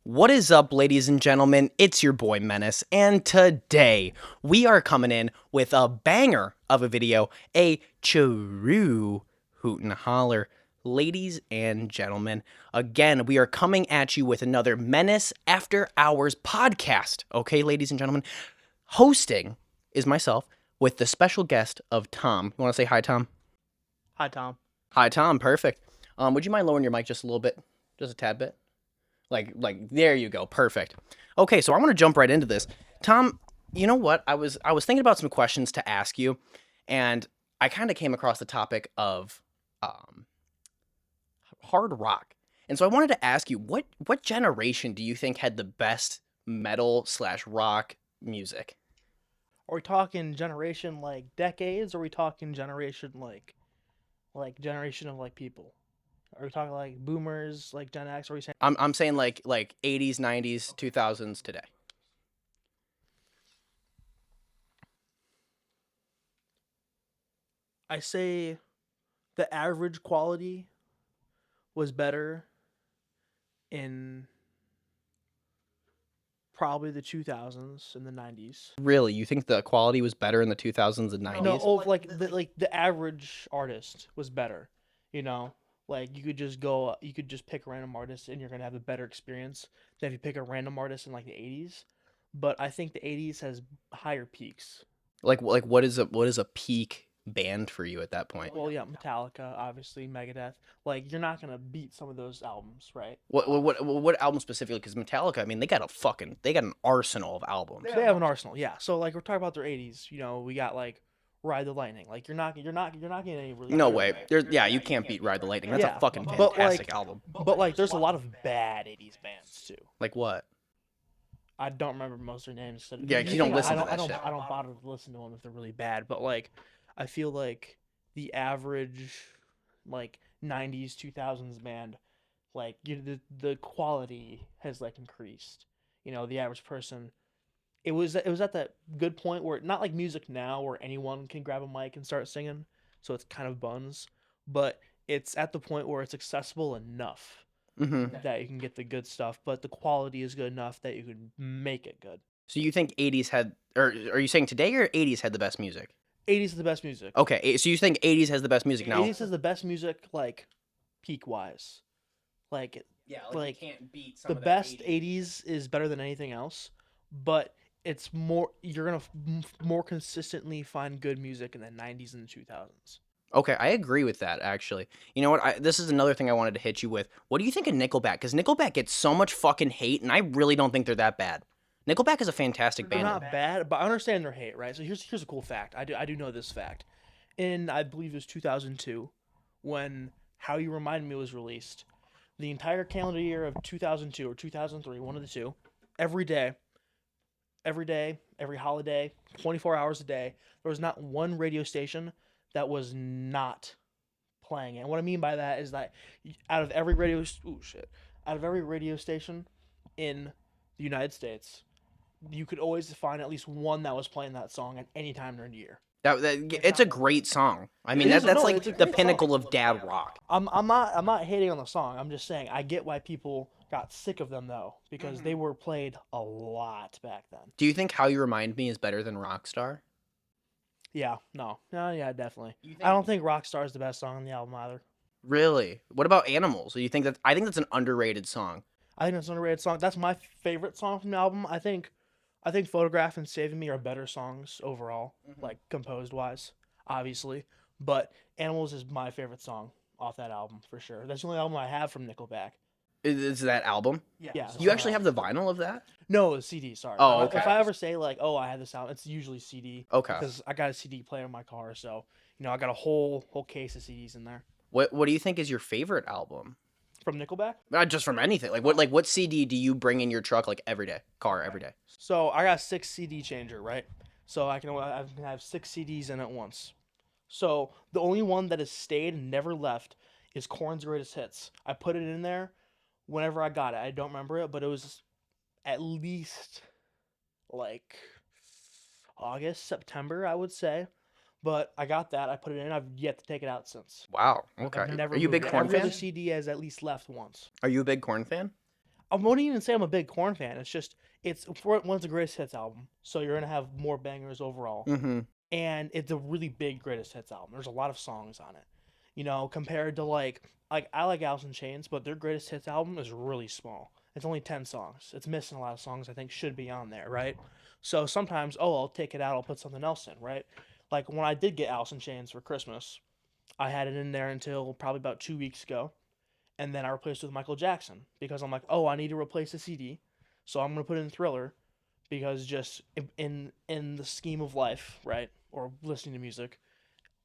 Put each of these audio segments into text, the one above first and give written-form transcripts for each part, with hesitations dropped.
What is up, ladies and gentlemen? It's your boy Menace, and today we are coming in with a banger of a video, a true hoot and holler. Ladies and gentlemen, again, we are coming at you with another Menace After Hours podcast. Okay, ladies and gentlemen, hosting is myself with the special guest of Tom. You want to say hi, Tom? Hi, Tom. Hi, Tom. Perfect. Would you mind lowering your mic just a little bit, just a tad bit? Like there you go. Perfect. Okay, so I want to jump right into this. Tom, you know what? I was thinking about some questions to ask you, and I kind of came across the topic of hard rock. And so I wanted to ask you, what generation do you think had the best metal slash rock music? Are we talking generation like decades, or are we talking generation generation of like people? Are we talking like boomers, like Gen X? Or are we saying I'm saying like 80s, 90s, 2000s today. I say the average quality was better in probably the 2000s and the 90s. Really, you think the quality was better in the 2000s and 90s? No, the average artist was better. You know, like you could just pick a random artist, and you're gonna have a better experience than if you pick a random artist in like the '80s. But I think the '80s has higher peaks. Like what is a peak band for you at that point? Well, yeah, Metallica, obviously, Megadeth. Like you're not gonna beat some of those albums, right? What album specifically? Because Metallica, I mean, they got an arsenal of albums. They have an arsenal, yeah. So like we're talking about their '80s. You know, we got like Ride the Lightning. Like you're not getting any really. No way. You can't beat Ride the Lightning. That's Yeah, a fucking but fantastic album. but like there's a lot of bad '80s bands too. Like what? I don't remember most of their names. So Yeah, you don't listen to that shit. I don't bother to listen to them if they're really bad. But like, I feel like the average, like '90s, 2000s band, like the quality has like increased. You know, the average person. It was at that good point where not like music now where anyone can grab a mic and start singing, so it's kind of buns. But it's at the point where it's accessible enough Mm-hmm. that you can get the good stuff, but the quality is good enough that you can make it good. So you think 80s had, or are you saying today or 80s had the best music? 80s is the best music. Okay, so you think 80s has the best music now? 80s is the best music, like peak wise. Like Yeah, like, you can't beat some the of that best 80s is better than anything else, but it's more you're gonna more consistently find good music in the 90s and the 2000s. Okay, I agree with that, actually. You know what? This is another thing I wanted to hit you with. What do you think of Nickelback? Because Nickelback gets so much fucking hate, and I really don't think they're that bad. Nickelback is a fantastic They're band. not bad, but I understand their hate, right? So here's a cool fact. I do know this fact. In I believe it was 2002, when How You Remind Me was released, the entire calendar year of 2002 or 2003, one of the two, every day, every holiday, 24 hours a day, there was not one radio station that was not playing it. And what I mean by that is that out of every out of every radio station in the United States, you could always find at least one that was playing that song at any time during the year. It's a great song. I mean, It is, that's no, like it's a the great pinnacle song. of dad rock. I'm not hating on the song. I'm just saying I get why people got sick of them though, because they were played a lot back then. Do you think How You Remind Me is better than Rockstar? Yeah, no, yeah, definitely. I don't think Rockstar is the best song on the album either. Really? What about Animals? Do you think I think that's an underrated song. I think that's an underrated song. That's my favorite song from the album. I think Photograph and Saving Me are better songs overall, like composed wise, obviously. But Animals is my favorite song off that album for sure. That's the only album I have from Nickelback. Is that album? Yeah. You actually have the vinyl of that? No, the CD. Sorry. Oh, okay. If I ever say like, oh, I had this album, it's usually CD. Okay. Because I got a CD player in my car, so I got a whole case of CDs in there What do you think is your favorite album? from Nickelback. Not just from anything. What CD do you bring in your truck like every day? Car every day? So I got a 6 CD changer, right? So I can have 6 CDs in at once. So the only one that has stayed and never left is Korn's Greatest Hits. I put it in there whenever I got it. I don't remember it, but it was at least like August, September, I would say. But I got that. I put it in. I've yet to take it out since. Wow. Okay. I've never Are you a big moved it. Korn Every fan? other CD has at least left once. Are you a big Korn fan? I won't even say I'm a big Korn fan. It's just it's for one's the greatest hits album, so you're gonna have more bangers overall, Mm-hmm. and it's a really big greatest hits album. There's a lot of songs on it, you know, compared to like I like Alice in Chains, but their greatest hits album is really small. It's only 10 songs. It's missing a lot of songs I think should be on there, right? So sometimes, oh, I'll take it out. I'll put something else in, right? Like when I did get Alice in Chains for Christmas, I had it in there until probably about 2 weeks ago, and then I replaced it with Michael Jackson because I'm like, oh, I need to replace the CD, so I'm gonna put in Thriller because just in the scheme of life, right, or listening to music,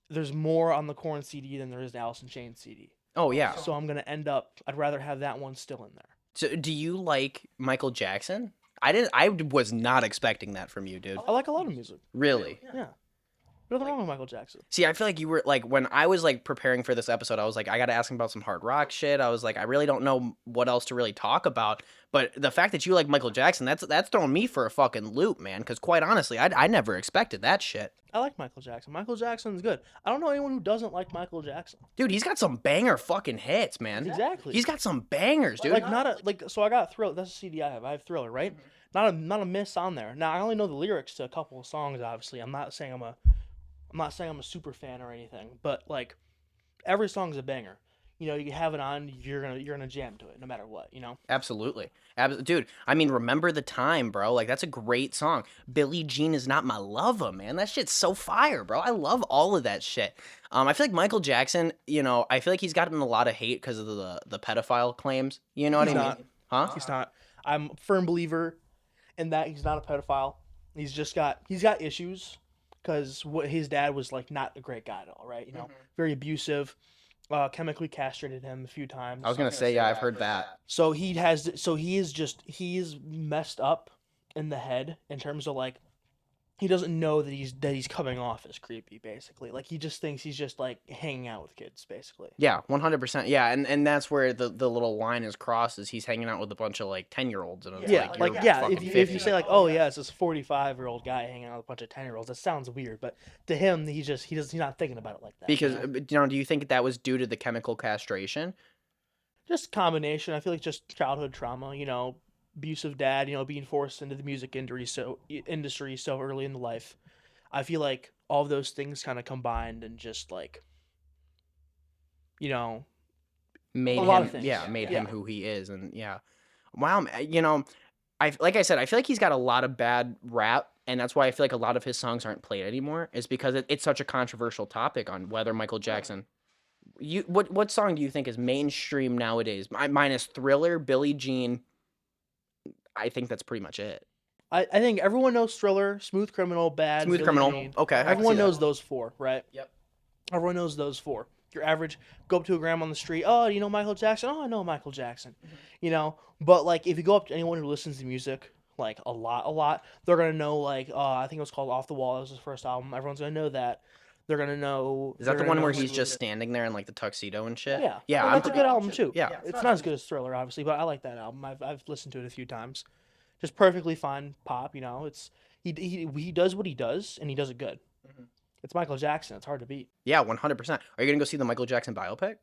there's more on the Korn CD than there is the Alice in Chains CD. Oh yeah. So I'm gonna end up. I'd rather have that one still in there. So do you like Michael Jackson? I was not expecting that from you, dude. I like a lot of music. Really? Yeah, nothing wrong with Michael Jackson. See, I feel like you were like when I was like preparing for this episode, I was like, I gotta ask him about some hard rock shit. I was like, I really don't know what else to really talk about. But the fact that you like Michael Jackson, that's throwing me for a fucking loop, man. Because quite honestly, I never expected that shit. I like Michael Jackson. Michael Jackson's good. I don't know anyone who doesn't like Michael Jackson. Dude, he's got some banger fucking hits, man. Exactly. He's got some bangers, dude. Like not a like. So I got Thriller. That's a CD I have. I have Thriller, right? Not a miss on there. Now I only know the lyrics to a couple of songs. Obviously, I'm not saying I'm a super fan or anything, but like every song's a banger. You know, you have it on, you're gonna jam to it no matter what. You know. Absolutely. Dude, I mean, remember the time, bro. Like, that's a great song. Billie Jean is not my lover, man. That shit's so fire, bro. I love all of that shit. I feel like Michael Jackson, you know, I feel like he's gotten a lot of hate because of the pedophile claims. You know what He's I mean? not. Huh? He's not. I'm a firm believer in that he's not a pedophile. He's got issues because what his dad was like not a great guy at all, right? You know, very abusive. Chemically castrated him a few times. I was gonna say, yeah, I've heard that. So he is messed up in the head in terms of like he doesn't know that he's coming off as creepy basically. Like he just thinks he's just like hanging out with kids basically. Yeah, 100%. Yeah, and that's where the little line is crossed is he's hanging out with a bunch of like 10-year-olds and it's Yeah, like, like you're yeah, fucking if you 50. say like, oh yeah, it's this 45-year-old guy hanging out with a bunch of 10-year-olds, that sounds weird, but to him he's not thinking about it like that. Because You know? you know, do you think that was due to the chemical castration? Just combination. I feel like just childhood trauma, you know, abusive dad, you know, being forced into the music industry so early in the life. I feel like all of those things kind of combined and just like, you know, Made a him lot of things. made Yeah. him who he is. And yeah, wow, you know, like I said, I feel like he's got a lot of bad rap, and that's why I feel like a lot of his songs aren't played anymore, is because it's such a controversial topic on whether Michael Jackson. What song do you think is mainstream nowadays? Minus Thriller, Billie Jean. I think that's pretty much it. I think everyone knows Thriller, Smooth Criminal, Bad, Smooth Billie Criminal. Jean. Okay, I can Everyone see that. knows those four, right? Yep. Everyone knows those four. Your average, go up to a grandma on the street. Oh, you know Michael Jackson? Oh, I know Michael Jackson. You know, but like if you go up to anyone who listens to music, like a lot, they're gonna know like I think it was called Off the Wall. That was his first album. Everyone's gonna know that. They're gonna know. Is that they're the gonna one know where Smooth- he's just standing there in like the tuxedo and shit? Yeah, Yeah, Well, I'm that's a good album too. Yeah. It's not as good as Thriller, obviously, but I like that album. I've listened to it a few times. Just perfectly fine pop. You know, it's he does what he does and he does it good. It's Michael Jackson. It's hard to beat. Yeah, 100%. Are you gonna go see the Michael Jackson biopic?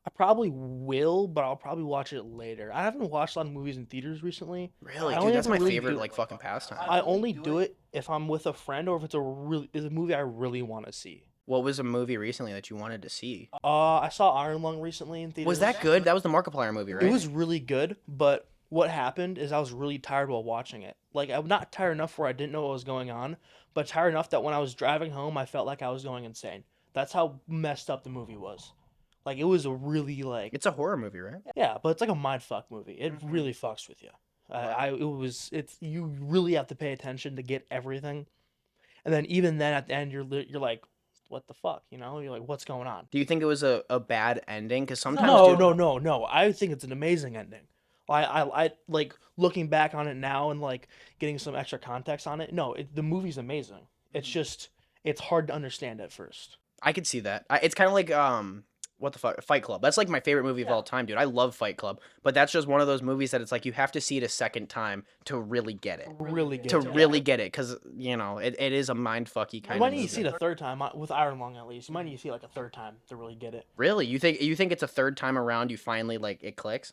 I probably will, but I'll probably watch it later. I haven't watched a lot of movies in theaters recently. Really, I dude, only that's ever my really favorite do- like fucking pastime. I only do it if I'm with a friend or if it's a movie I really want to see. What was a movie recently that you wanted to see? I saw Iron Lung recently in theaters. Was that good? That was the Markiplier movie, right? It was really good, but what happened is I was really tired while watching it. Like I'm not tired enough where I didn't know what was going on, but tired enough that when I was driving home, I felt like I was going insane. That's how messed up the movie was. Like it was a really like It's a horror movie, right? yeah, but it's like a mind fuck movie. It really fucks with you. It's you really have to pay attention to get everything, and then even then at the end you're like, what the fuck, you know? You're like, what's going on? Do you think it was a bad ending? Because sometimes, No, dude, no. I think it's an amazing ending. I like looking back on it now and like getting some extra context on it. No, the movie's amazing. It's just it's hard to understand at first. I could see that. It's kind of like what the fuck, Fight Club. That's like my favorite movie of all time, dude. I love Fight Club, but that's just one of those movies that it's like you have to see it a second time to really get it. Really good. To really get it, because you know it is a mind fucky You kind might of need movie. to see it a third time with Iron Lung at least. You might need to see it like a third time to really get it. Really, you think it's a third time around you finally like it clicks?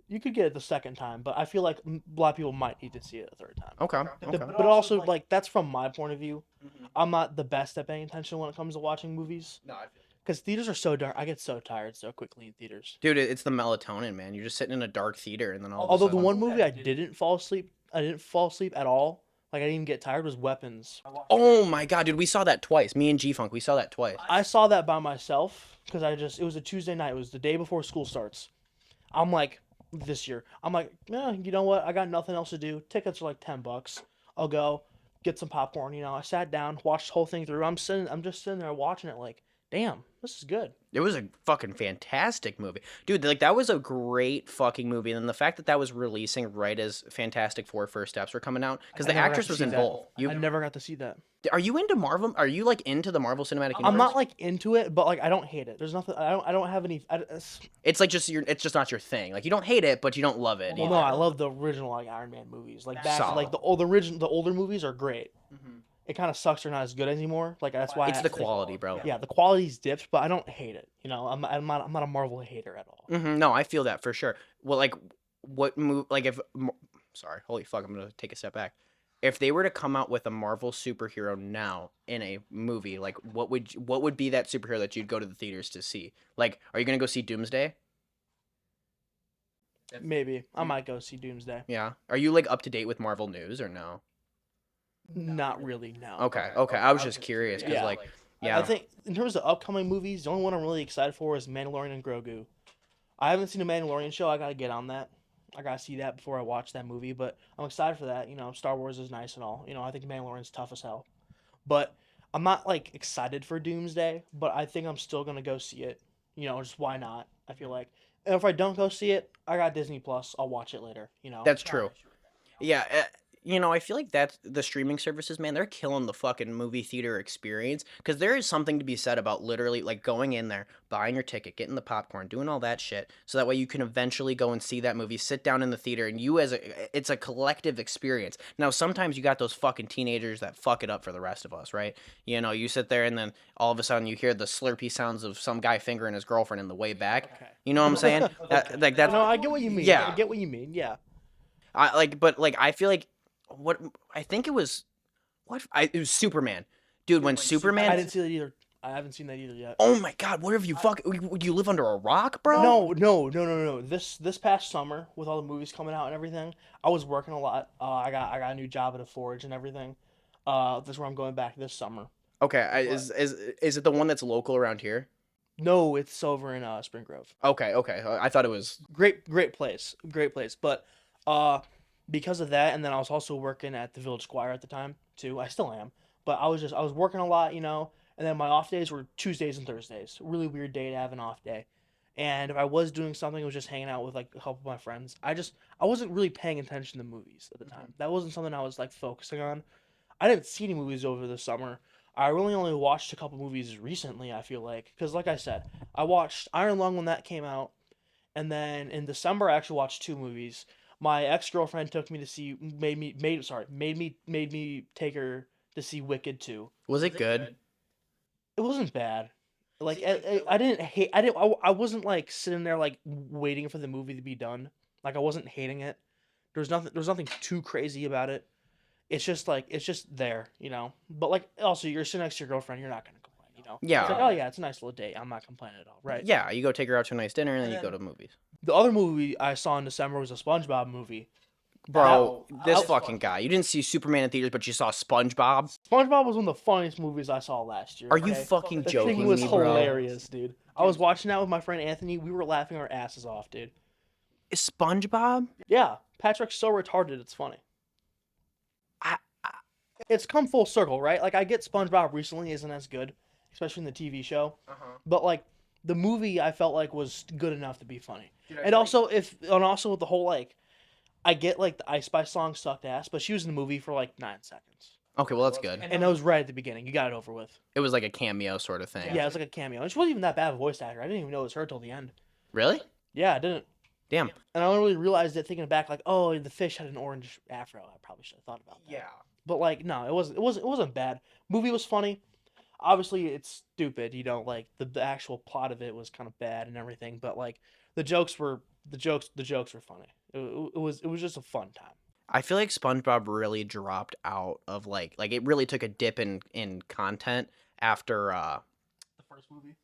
You could get it the second time, but I feel like a lot of people might need to see it a third time. Okay. Okay. But also, like, that's from my point of view. Mhm. I'm not the best at paying attention when it comes to watching movies No, I feel because theaters are so dark. I get so tired so quickly in theaters. Dude, it's the melatonin, man. You're just sitting in a dark theater, and then all of a Although the sudden. one movie I didn't fall asleep, I didn't fall asleep at all. Like I didn't even get tired. Was Weapons. Oh my god, dude, we saw that twice. Me and G Funk, we saw that twice. I saw that by myself because it was a Tuesday night. It was the day before school starts. I'm like, this year, I'm like, you know what? I got nothing else to do. Tickets are like $10. I'll go get some popcorn. You know, I sat down, watched the whole thing through. I'm just sitting there watching it like, damn, this is good. It was a fucking fantastic movie. Dude, like that was a great fucking movie. And the fact that that was releasing right as Fantastic Four First Steps were coming out, because I the never got actress to was see in that. both. I never got to see that. Are you into Marvel? Are you like into the Marvel Cinematic Universe? I'm not like into it, but like I don't hate it. There's nothing. I don't have any. It's like just it's just not your thing. Like you don't hate it, but you don't love it. Well, no, I love the original like Iron Man movies. Like back, Solid. like the older movies are great. It kind of sucks they're not as good anymore. Like that's why It's the quality, bro. Yeah, the quality's dipped, but I don't hate it. You know, I'm not a Marvel hater at all. No, I feel that for sure. Well, like what move? Like if sorry, holy fuck, I'm gonna take a step back. If they were to come out with a Marvel superhero now in a movie, like what would be that superhero that you'd go to the theaters to see? Like, are you gonna go see Doomsday? Maybe I might go see Doomsday. Yeah. Are you like up to date with Marvel news or no? Not really, no. Okay. Okay. I was just curious because Yeah. like, I yeah. think in terms of upcoming movies, the only one I'm really excited for is Mandalorian and Grogu. I haven't seen the Mandalorian show. I gotta get on that. I gotta see that before I watch that movie. But I'm excited for that. You know, Star Wars is nice and all. You know, I think Mandalorian's tough as hell. But I'm not like excited for Doomsday. But I think I'm still gonna go see it. You know, just why not? I feel like. And if I don't go see it, I got Disney Plus. I'll watch it later. You know. That's true. Yeah, I feel like that's the streaming services, man. They're killing the fucking movie theater experience because there is something to be said about literally like going in there, buying your ticket, getting the popcorn, doing all that shit, so that way you can eventually go and see that movie, sit down in the theater, and it's a collective experience. Now, sometimes you got those fucking teenagers that fuck it up for the rest of us, right? You know, you sit there and then all of a sudden you hear the slurpy sounds of some guy fingering his girlfriend in the way back. Okay. You know what I'm saying? Like that. No, I get what you mean. Yeah. I get what you mean. Yeah. But like I feel like what I think it was it was Superman, dude. When Superman, I didn't see that either. I haven't seen that either yet. oh my god, what have you would you live under a rock, bro? No. This past summer, with all the movies coming out and everything, I was working a lot. I got a new job at a forge and everything. That's where I'm going back this summer. Okay, is it the one that's local around here? No, it's over in Spring Grove. Okay, I thought it was. Great place. But because of that, and then I was also working at the Village Squire at the time too. I still am, but I was working a lot, you know. And then my off days were Tuesdays and Thursdays. Really weird day to have an off day. And if I was doing something, it was just hanging out with like a couple of my friends. I wasn't really paying attention to movies at the time. That wasn't something I was like focusing on. I didn't see any movies over the summer. I really only watched a couple movies recently. I feel like because, like I said, I watched Iron Lung when that came out, and then in December I actually watched two movies. My ex girlfriend took me to see made me take her to see Wicked 2. Was it good? It wasn't bad. Like I didn't hate. I wasn't like sitting there like waiting for the movie to be done. Like I wasn't hating it. There's nothing too crazy about it. It's just there, you know. But like also you're sitting next to your girlfriend, you're not gonna complain, you know. Yeah. It's like, oh yeah, it's a nice little date. I'm not complaining at all, right? Yeah, you go take her out to a nice dinner and then you go to movies. The other movie I saw in December was a SpongeBob movie. Bro, this fucking guy. You didn't see Superman in theaters, but you saw SpongeBob. SpongeBob was one of the funniest movies I saw last year. Are you okay? fucking That joking thing was me, bro? hilarious, dude. I was watching that with my friend Anthony. We were laughing our asses off, dude. Is SpongeBob? Yeah, Patrick's so retarded, it's funny. I- It's come full circle, right? Like I get SpongeBob recently isn't as good, especially in the TV show. But like the movie, I felt like was good enough to be funny. And also with the whole like, I get like the Ice Spice song sucked ass, but she was in the movie for like 9 seconds, Okay, well that's good. and it was right at the beginning. You got it over with. It was like a cameo sort of thing. Yeah, it was like a cameo, and she wasn't even that bad of a voice actor. I didn't even know it was her till the end. Really? Yeah, I didn't. Damn. And I only really realized it thinking back, like, oh, the fish had an orange afro. I probably should have thought about that. But like, no, it wasn't bad. Movie was funny. Obviously, it's stupid. You know, like the actual plot of it was kind of bad and everything. But like, the jokes were the jokes were funny. It was just a fun time. I feel like SpongeBob really dropped out of it really took a dip in content after The first movie.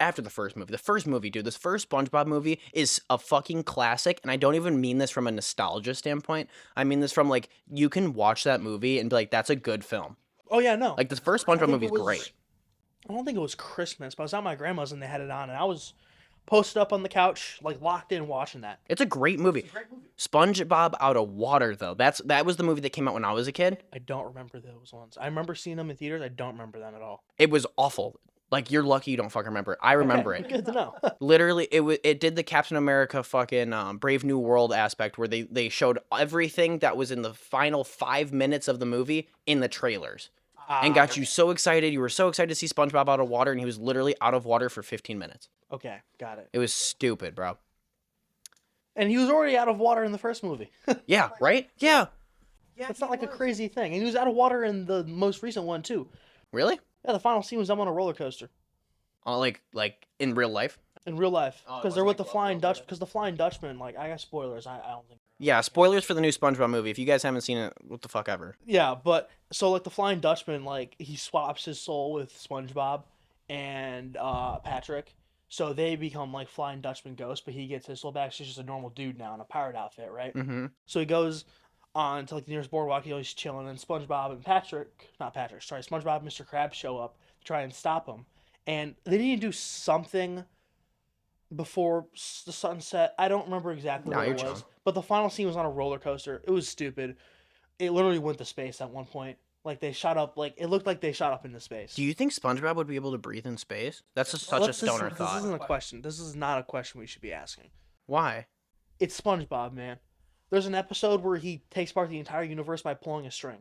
after the first movie. The first movie, dude, this first SpongeBob movie is a fucking classic, and I don't even mean this from a nostalgia standpoint. I mean this from you can watch that movie and be like, that's a good film. Oh yeah, no. Like the first I SpongeBob think movie it is was. great. I don't think it was Christmas, but I was at my grandma's and they had it on, and I was posted up on the couch, like locked in, watching that. It's a great movie. SpongeBob Out of Water, though. That was the movie that came out when I was a kid. I don't remember those ones. I remember seeing them in theaters. I don't remember them at all. It was awful. Like, you're lucky you don't fucking remember it. I remember Okay, it. good to know. Literally, it did the Captain America fucking Brave New World aspect where they showed everything that was in the final 5 minutes of the movie in the trailers. And got you so excited. You were so excited to see SpongeBob out of water, and he was literally out of water for 15 minutes. Okay, got it. It was stupid, bro. And he was already out of water in the first movie. Yeah, right? Yeah. It's not like a crazy thing. And he was out of water in the most recent one too. Really? Yeah, the final scene was them on a roller coaster Like in real life? in real life Oh, it because they're wasn't with the like Flying Love Dutch. Road. Because the Flying Dutchman, like I got spoilers. I don't think. Yeah, spoilers for the new SpongeBob movie. If you guys haven't seen it, what the fuck ever. Yeah, but so like the Flying Dutchman, like he swaps his soul with SpongeBob and Patrick, so they become like Flying Dutchman ghosts. But he gets his soul back. So he's just a normal dude now in a pirate outfit, right? Mm-hmm. So he goes on to like the nearest boardwalk. He's chilling, and SpongeBob and SpongeBob and Mr. Krabs show up to try and stop him, and they need to do something before the sunset. I don't remember exactly No, what you're it was, chilling. but the final scene was on a roller coaster. It was stupid. It literally went to space at one point. Like they shot up, like it looked like they shot up into space. Do you think SpongeBob would be able to breathe in space? That's such a stoner This thought. isn't a question. This is not a question we should be asking. Why? It's SpongeBob, man. There's an episode where he takes apart the entire universe by pulling a string.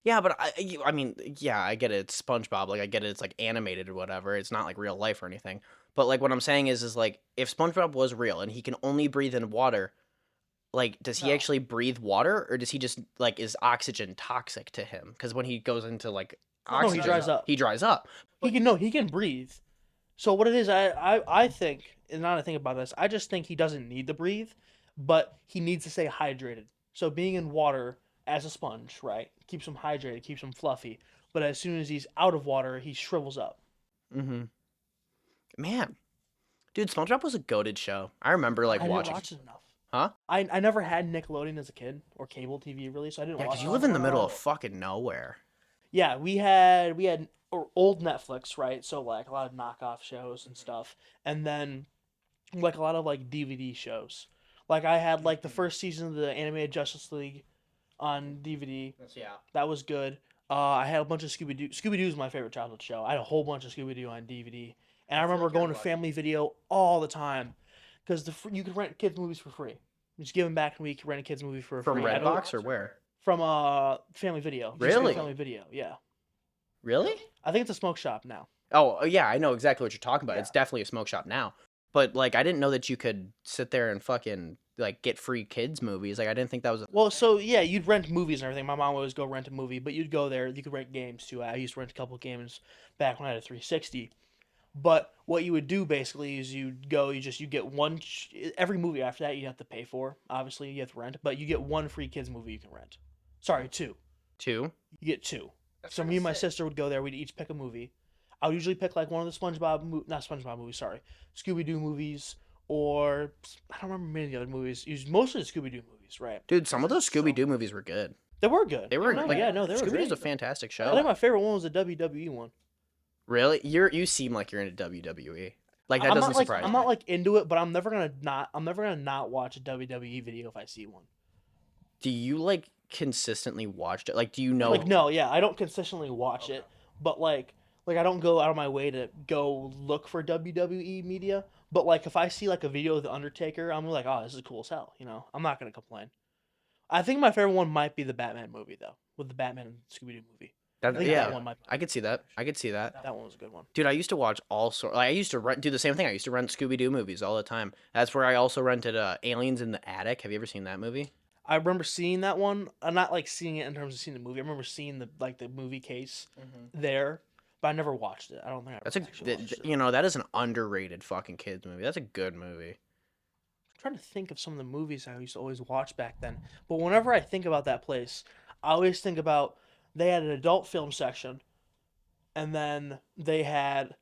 Yeah, but I mean, yeah, I get it. It's SpongeBob. Like, I get it. It's like animated or whatever. It's not like real life or anything. But like, what I'm saying is like, if SpongeBob was real and he can only breathe in water, like, does he No. actually breathe water, or does he just like is oxygen toxic to him? Because when he goes into like No, he oxygen, dries up. He dries up. He can breathe. So what it is, I think, and now that I think about this, I just think he doesn't need to breathe, but he needs to stay hydrated. So being in water as a sponge, right, keeps him hydrated, keeps him fluffy. But as soon as he's out of water, he shrivels up. Mm-hmm. Man, dude, SpongeBob was a goated show. I remember like I didn't watching. watch it enough. Huh? I never had Nickelodeon as a kid or cable TV really, so I didn't Yeah, watch. because you it. live in the middle of fucking nowhere. Yeah, we had old Netflix, right? So like a lot of knockoff shows and stuff, and then like a lot of like DVD shows. Like I had like the first season of the animated Justice League on DVD. Yeah. That was good. I had a bunch of Scooby Doo. Scooby Doo is my favorite childhood show. I had a whole bunch of Scooby Doo on DVD, and I remember going to Family Video all the time because you could rent kids movies for free. Just give them back a week, rent a kids movie for From free. Redbox or where? From Family Video. Just Really? Family Video, yeah. Really? I think it's a smoke shop now. Oh, yeah, I know exactly what you're talking about. It's definitely a smoke shop now. But like, I didn't know that you could sit there and fucking like get free kids movies. Like, I didn't think that was. Well, so yeah, you'd rent movies and everything. My mom would always go rent a movie, but you'd go there. You could rent games too. I used to rent a couple of games back when I had a 360. But what you would do basically is you'd go, you get one. Every movie after that you have to pay for. Obviously, you have to rent, but you get one free kids movie you can rent. Sorry, two. Two? You get two. So me and my sister would go there. We'd each pick a movie. I would usually pick like one of the not SpongeBob movies. Sorry, Scooby Doo movies, or I don't remember many of the other movies. It was mostly the Scooby Doo movies, right? Dude, some of those Scooby Doo movies were good. They were good. They were No, like, yeah, no, they were Scooby great. Doo's a fantastic I show. think my favorite one was the WWE one. Really? You seem like you're into WWE. Like, that I'm doesn't not like surprise I'm me. not like into it, but I'm never gonna not watch a WWE video if I see one. Do you like consistently watch it? Like, do you know? Like no, yeah, I don't consistently watch it, but like I don't go out of my way to go look for WWE media. But like if I see like a video of the Undertaker, I'm like, oh, this is cool as hell. You know, I'm not gonna complain. I think my favorite one might be the Batman movie though, with the Batman and Scooby Doo movie. I think yeah, that one might. I could see that. I could see that. That one was a good one. Dude, I used to watch all sorts. Like, I used to do the same thing. I used to rent Scooby Doo movies all the time. That's where I also rented Aliens in the Attic. Have you ever seen that movie? I remember seeing that one. I'm not like seeing it in terms of seeing the movie. I remember seeing the movie case there, but but I never watched it. I don't think I That's ever actually watched it. that is an underrated fucking kids movie. That's a good movie. I'm trying to think of some of the movies I used to always watch back then. But whenever I think about that place, I always think about they had an adult film section, and then they had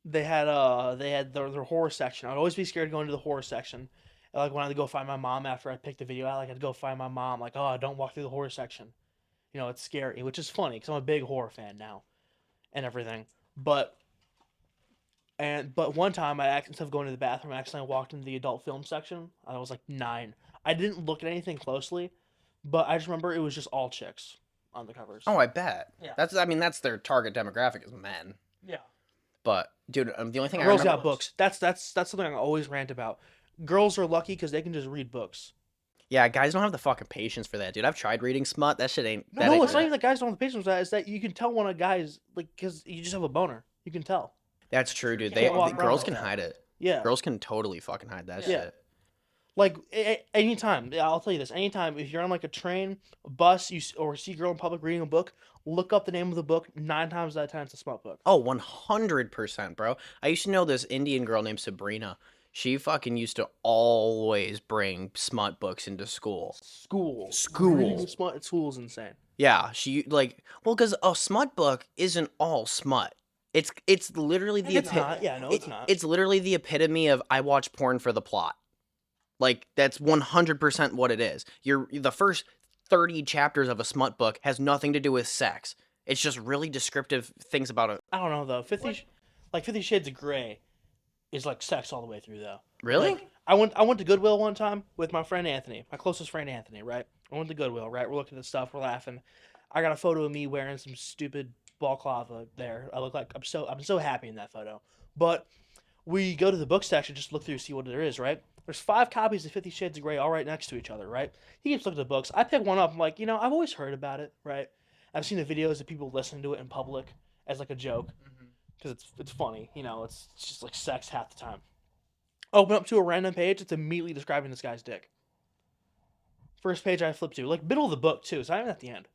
their horror section. I'd always be scared going to the horror section. Like when I had to go find my mom after I picked the video out, like I'd go find my mom. Like, oh, don't walk through the horror section. It's scary, which is funny because I'm a big horror fan now and everything. But one time instead of going to the bathroom, I accidentally walked into the adult film section. I was like 9. I didn't look at anything closely, but I just remember it was just all chicks on the covers. Oh, I bet. Yeah. That's their target demographic is men. Yeah. But dude, the only thing I Girls remember got books. That's something I always rant about. Girls are lucky because they can just read books. Yeah, guys don't have the fucking patience for that, dude. I've tried reading Smut. That shit ain't. No, it's not even that guys don't have the patience for that. It's that you can tell when a guy's like, because you just have a boner. You can tell. That's true, dude. Girls can hide it. Yeah. Girls can totally fucking hide that Yeah. shit. Like anytime, I'll tell you this. Anytime if you're on like a train, a bus, or see a girl in public reading a book, look up the name of the book. 9 times out of 10, it's a smut book. Oh, 100%, bro. I used to know this Indian girl named Sabrina. She fucking used to always bring smut books into school. School. School. Reading smut at school is insane. Yeah, because a smut book isn't all smut. It's literally the It's not. Yeah, no, it's not. It's literally the epitome of I watch porn for the plot. Like that's 100% what it is. The first 30 chapters of a smut book has nothing to do with sex. It's just really descriptive things about it. I don't know though. 50 Shades of Grey is like sex all the way through though. Really? Like, I went to Goodwill one time with my friend Anthony, my closest friend Anthony, right? I went to Goodwill, right? We're looking at stuff, we're laughing. I got a photo of me wearing some stupid balaclava there. I look like I'm so happy in that photo. But we go to the book section, just look through, see what there is, right? There's 5 copies of 50 Shades of Grey all right next to each other, right? He keeps looking at the books. I pick one up. I'm like, I've always heard about it, right? I've seen the videos of people listening to it in public as like a joke because it's funny. It's just like sex half the time. Open up to a random page. It's immediately describing this guy's dick. First page I flip to, like middle of the book too. So I'm at the end.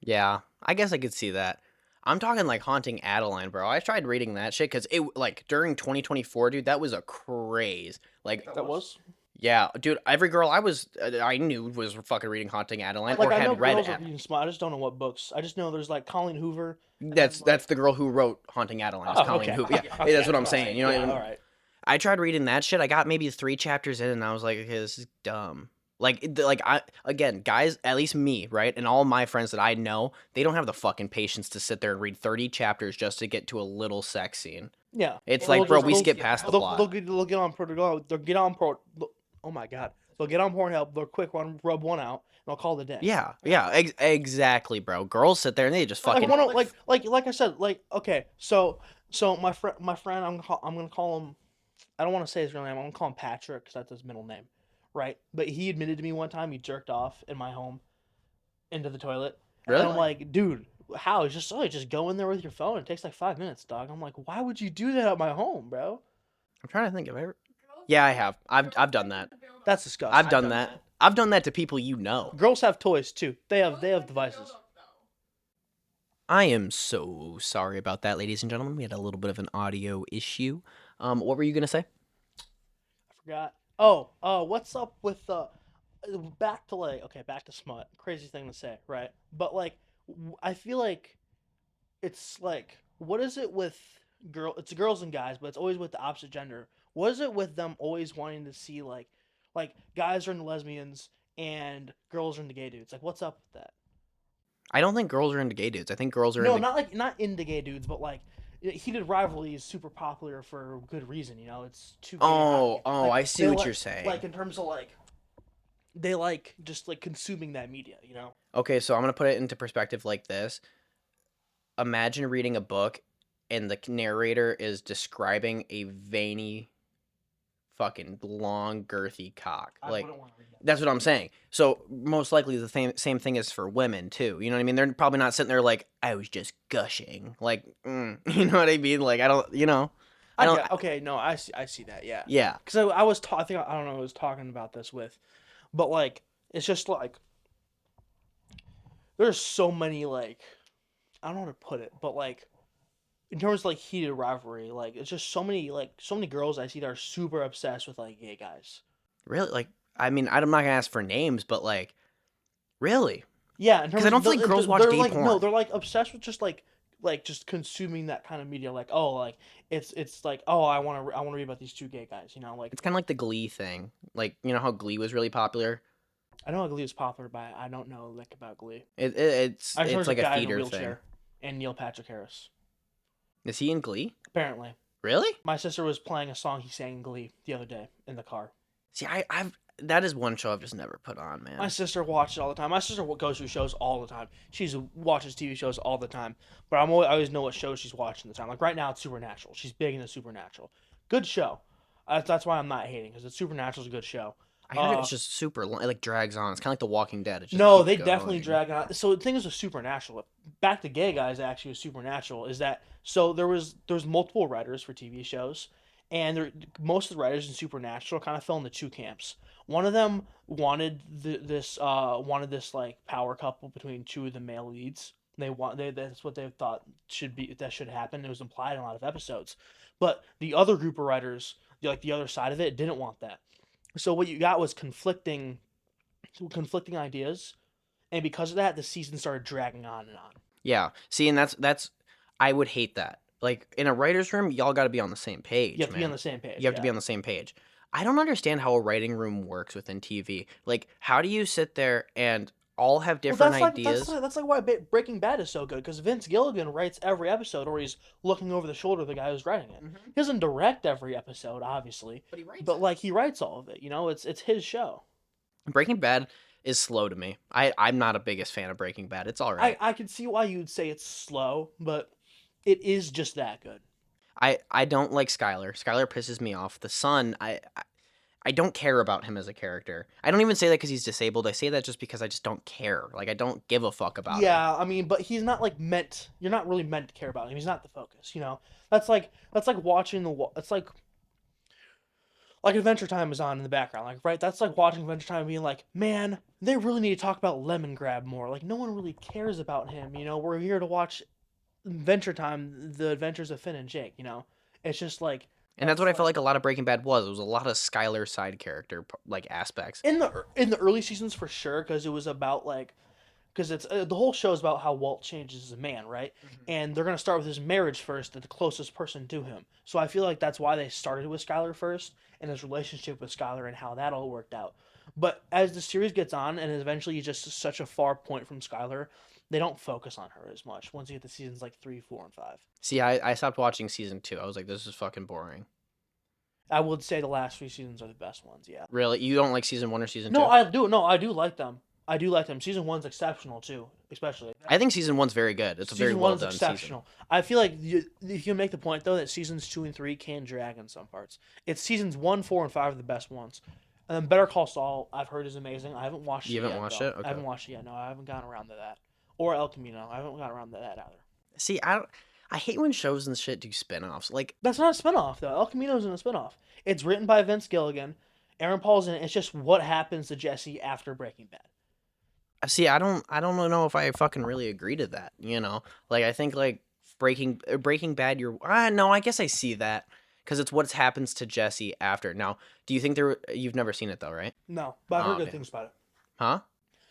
Yeah, I guess I could see that. I'm talking like Haunting Adeline, bro. I tried reading that shit because it like during 2024, dude, that was a craze. Like That was. Yeah, dude. Every girl I knew was fucking reading Haunting Adeline Like or I know had read girls it. are reading smut. I just don't know what books. I just know there's like Colleen Hoover. That's the girl who wrote Haunting Adeline. Is Colleen okay. Hoover. Yeah, Okay, that's what I'm saying. You know, Yeah, all right. I tried reading that shit. I got maybe 3 chapters in, and I was like, okay, this is dumb. Guys, at least me, right, and all my friends that I know, they don't have the fucking patience to sit there and read 30 chapters just to get to a little sex scene. Yeah, It's like, bro, we skip past the plot. They'll get on oh my god, they'll get on Pornhub. They'll quick one, rub one out, and they'll call it a day. Yeah, exactly, bro. Girls sit there and they just fucking like I said, okay, so my friend, I'm gonna call him. I don't want to say his real name. I'm gonna call him Patrick because that's his middle name, right? But he admitted to me one time he jerked off in my home into the toilet. Really? And I'm like, dude, how? Just go in there with your phone. It takes like 5 minutes, dog. I'm like, why would you do that at my home, bro? I'm trying to think of it. Yeah, I have. I've done that. That's disgusting. I've done that. I've done that to people you know. Girls have toys too. They have devices. I am so sorry about that, ladies and gentlemen. We had a little bit of an audio issue. What were you gonna say? I forgot. Oh, what's up with back to smut. Crazy thing to say, right? But like, I feel like it's like, what is it with it's girls and guys, but it's always with the opposite gender. What is it with them always wanting to see like guys are into lesbians and girls are into gay dudes? Like, what's up with that? I don't think girls are into gay dudes. I think girls are not into gay dudes, but like heated rivalry is super popular for good reason. It's too. I see what you're saying. Like in terms of like, they like just like consuming that media. Okay, so I'm gonna put it into perspective like this. Imagine reading a book, and the narrator is describing a veiny, fucking long, girthy cock. Like, that's what I'm saying. So most likely the same thing is for women too. You know what I mean? They're probably not sitting there like, I was just gushing. Like, you know what I mean? Like, I don't. Okay, no, I see that. Yeah. Yeah. Because I was I don't know. I was talking about this with, but like, it's just like, there's so many like, I don't know how to put it, but like, in terms of like heated rivalry, like it's just so many girls I see that are super obsessed with like gay guys. Really? Like, I mean, I'm not gonna ask for names, but like, really? Yeah, in Because I terms don't of feel like girls watch they're gay like no, porn. they're like obsessed with just consuming that kind of media. Like oh, like it's like oh, I want to read about these two gay guys. You know, like It's kind of like the Glee thing. Like, you know how Glee was really popular? I know Glee is popular, but I don't know like about Glee. It's I just know it's there's a like a guy in a theater thing. wheelchair and Neil Patrick Harris. Is he in Glee? Apparently, Really? my sister was playing a song he sang in Glee the other day in the car. See, I've that is one show I've just never put on, My man. sister watches all the time. My sister goes through shows all the time. She watches TV shows all the time. But I always know what shows she's watching the time. Like right now, it's Supernatural. She's big into Supernatural. Good show. That's why I'm not hating because Supernatural's a good show. I heard it's just super long. It like drags on. It's kind of like The Walking Dead. It just No, keeps they definitely going. drag on. So the thing is with Supernatural, back to gay guys actually with Supernatural is that so there's multiple writers for TV shows, and most of the writers in Supernatural kind of fell into two camps. One of them wanted wanted this like power couple between two of the male leads. That's what they thought should happen. It was implied in a lot of episodes, but the other group of writers, like the other side of it, didn't want that. So what you got was conflicting ideas, and because of that, the season started dragging on and on. Yeah. See, and that's I would hate that. Like in a writer's room, y'all got to be on the same You page, have to be on man. the same You page, have to yeah. be on the same page. I don't understand how a writing room works within TV. Like, how do you sit there and all have Well, different ideas? that's like why Breaking Bad is so good because Vince Gilligan writes every episode, or he's looking over the shoulder of the guy who's writing it. Hmm. He doesn't direct every episode, obviously, But he writes but it. like he writes all of it. You know, it's his show. Breaking Bad is slow to me. I'm not a biggest fan of Breaking Bad. It's all right. I can see why you'd say it's slow, but it is just that good. I don't like Skyler. Skyler pisses me off. The son, I don't care about him as a character. I don't even say that because he's disabled. I say that just because I just don't care. Like I don't give a fuck about him. Yeah, I mean, but he's not like meant. You're not really meant to care about him. He's not the focus. You know, that's like watching It's like Adventure Time is on in the background, like right. That's like watching Adventure Time and being like, man, they really need to talk about Lemon Grab more. Like no one really cares about him. You know, we're here to watch Adventure Time, the adventures of Finn and Jake. You know, it's just like And that's that's what I felt like like a lot of Breaking Bad was. It was a lot of Skyler side character like aspects. in the early seasons for sure because it was about like because it's the whole show is about how Walt changes as a man, right? Mhm. And they're gonna start with his marriage first, to the closest person to him. So I feel like that's why they started with Skylar first, and his relationship with Skylar and how that all worked out. But as the series gets on, and eventually just such a far point from Skylar, they don't focus on her as much. Once you get to seasons like 3, 4, and 5, See, I stopped watching season 2. I was like, this is fucking boring. I would say the last 3 seasons are the best ones. Yeah. Really? You don't like season 1 or season No, 2? I do. No, I do like them. I do like them. Season one's exceptional too, especially. I think season 1's very good. It's a very Season well one is done season. exceptional. I feel like if you make the point though that seasons 2 and 3 can drag in some parts. It's seasons 1, 4, and 5 are the best ones. And then Better Call Saul, I've heard is amazing. I haven't watched You it haven't yet watched though. it? I Okay. haven't watched it yet. No, I haven't gotten around to that. Or El Camino, I haven't gotten around to that either. See, I hate when shows and shit do spin-offs. Like, That's not a spinoff though. El Camino isn't a spinoff. It's written by Vince Gilligan. Aaron Paul's in it. It's just what happens to Jesse after Breaking Bad. see, I don't know if I fucking really agree to that, you know? Like I think like Breaking Bad you're no, I guess I see that cuz it's what happens to Jesse after. Now, do you think you've never seen it though, right? No, but I've heard Oh, good damn. things about it. Huh?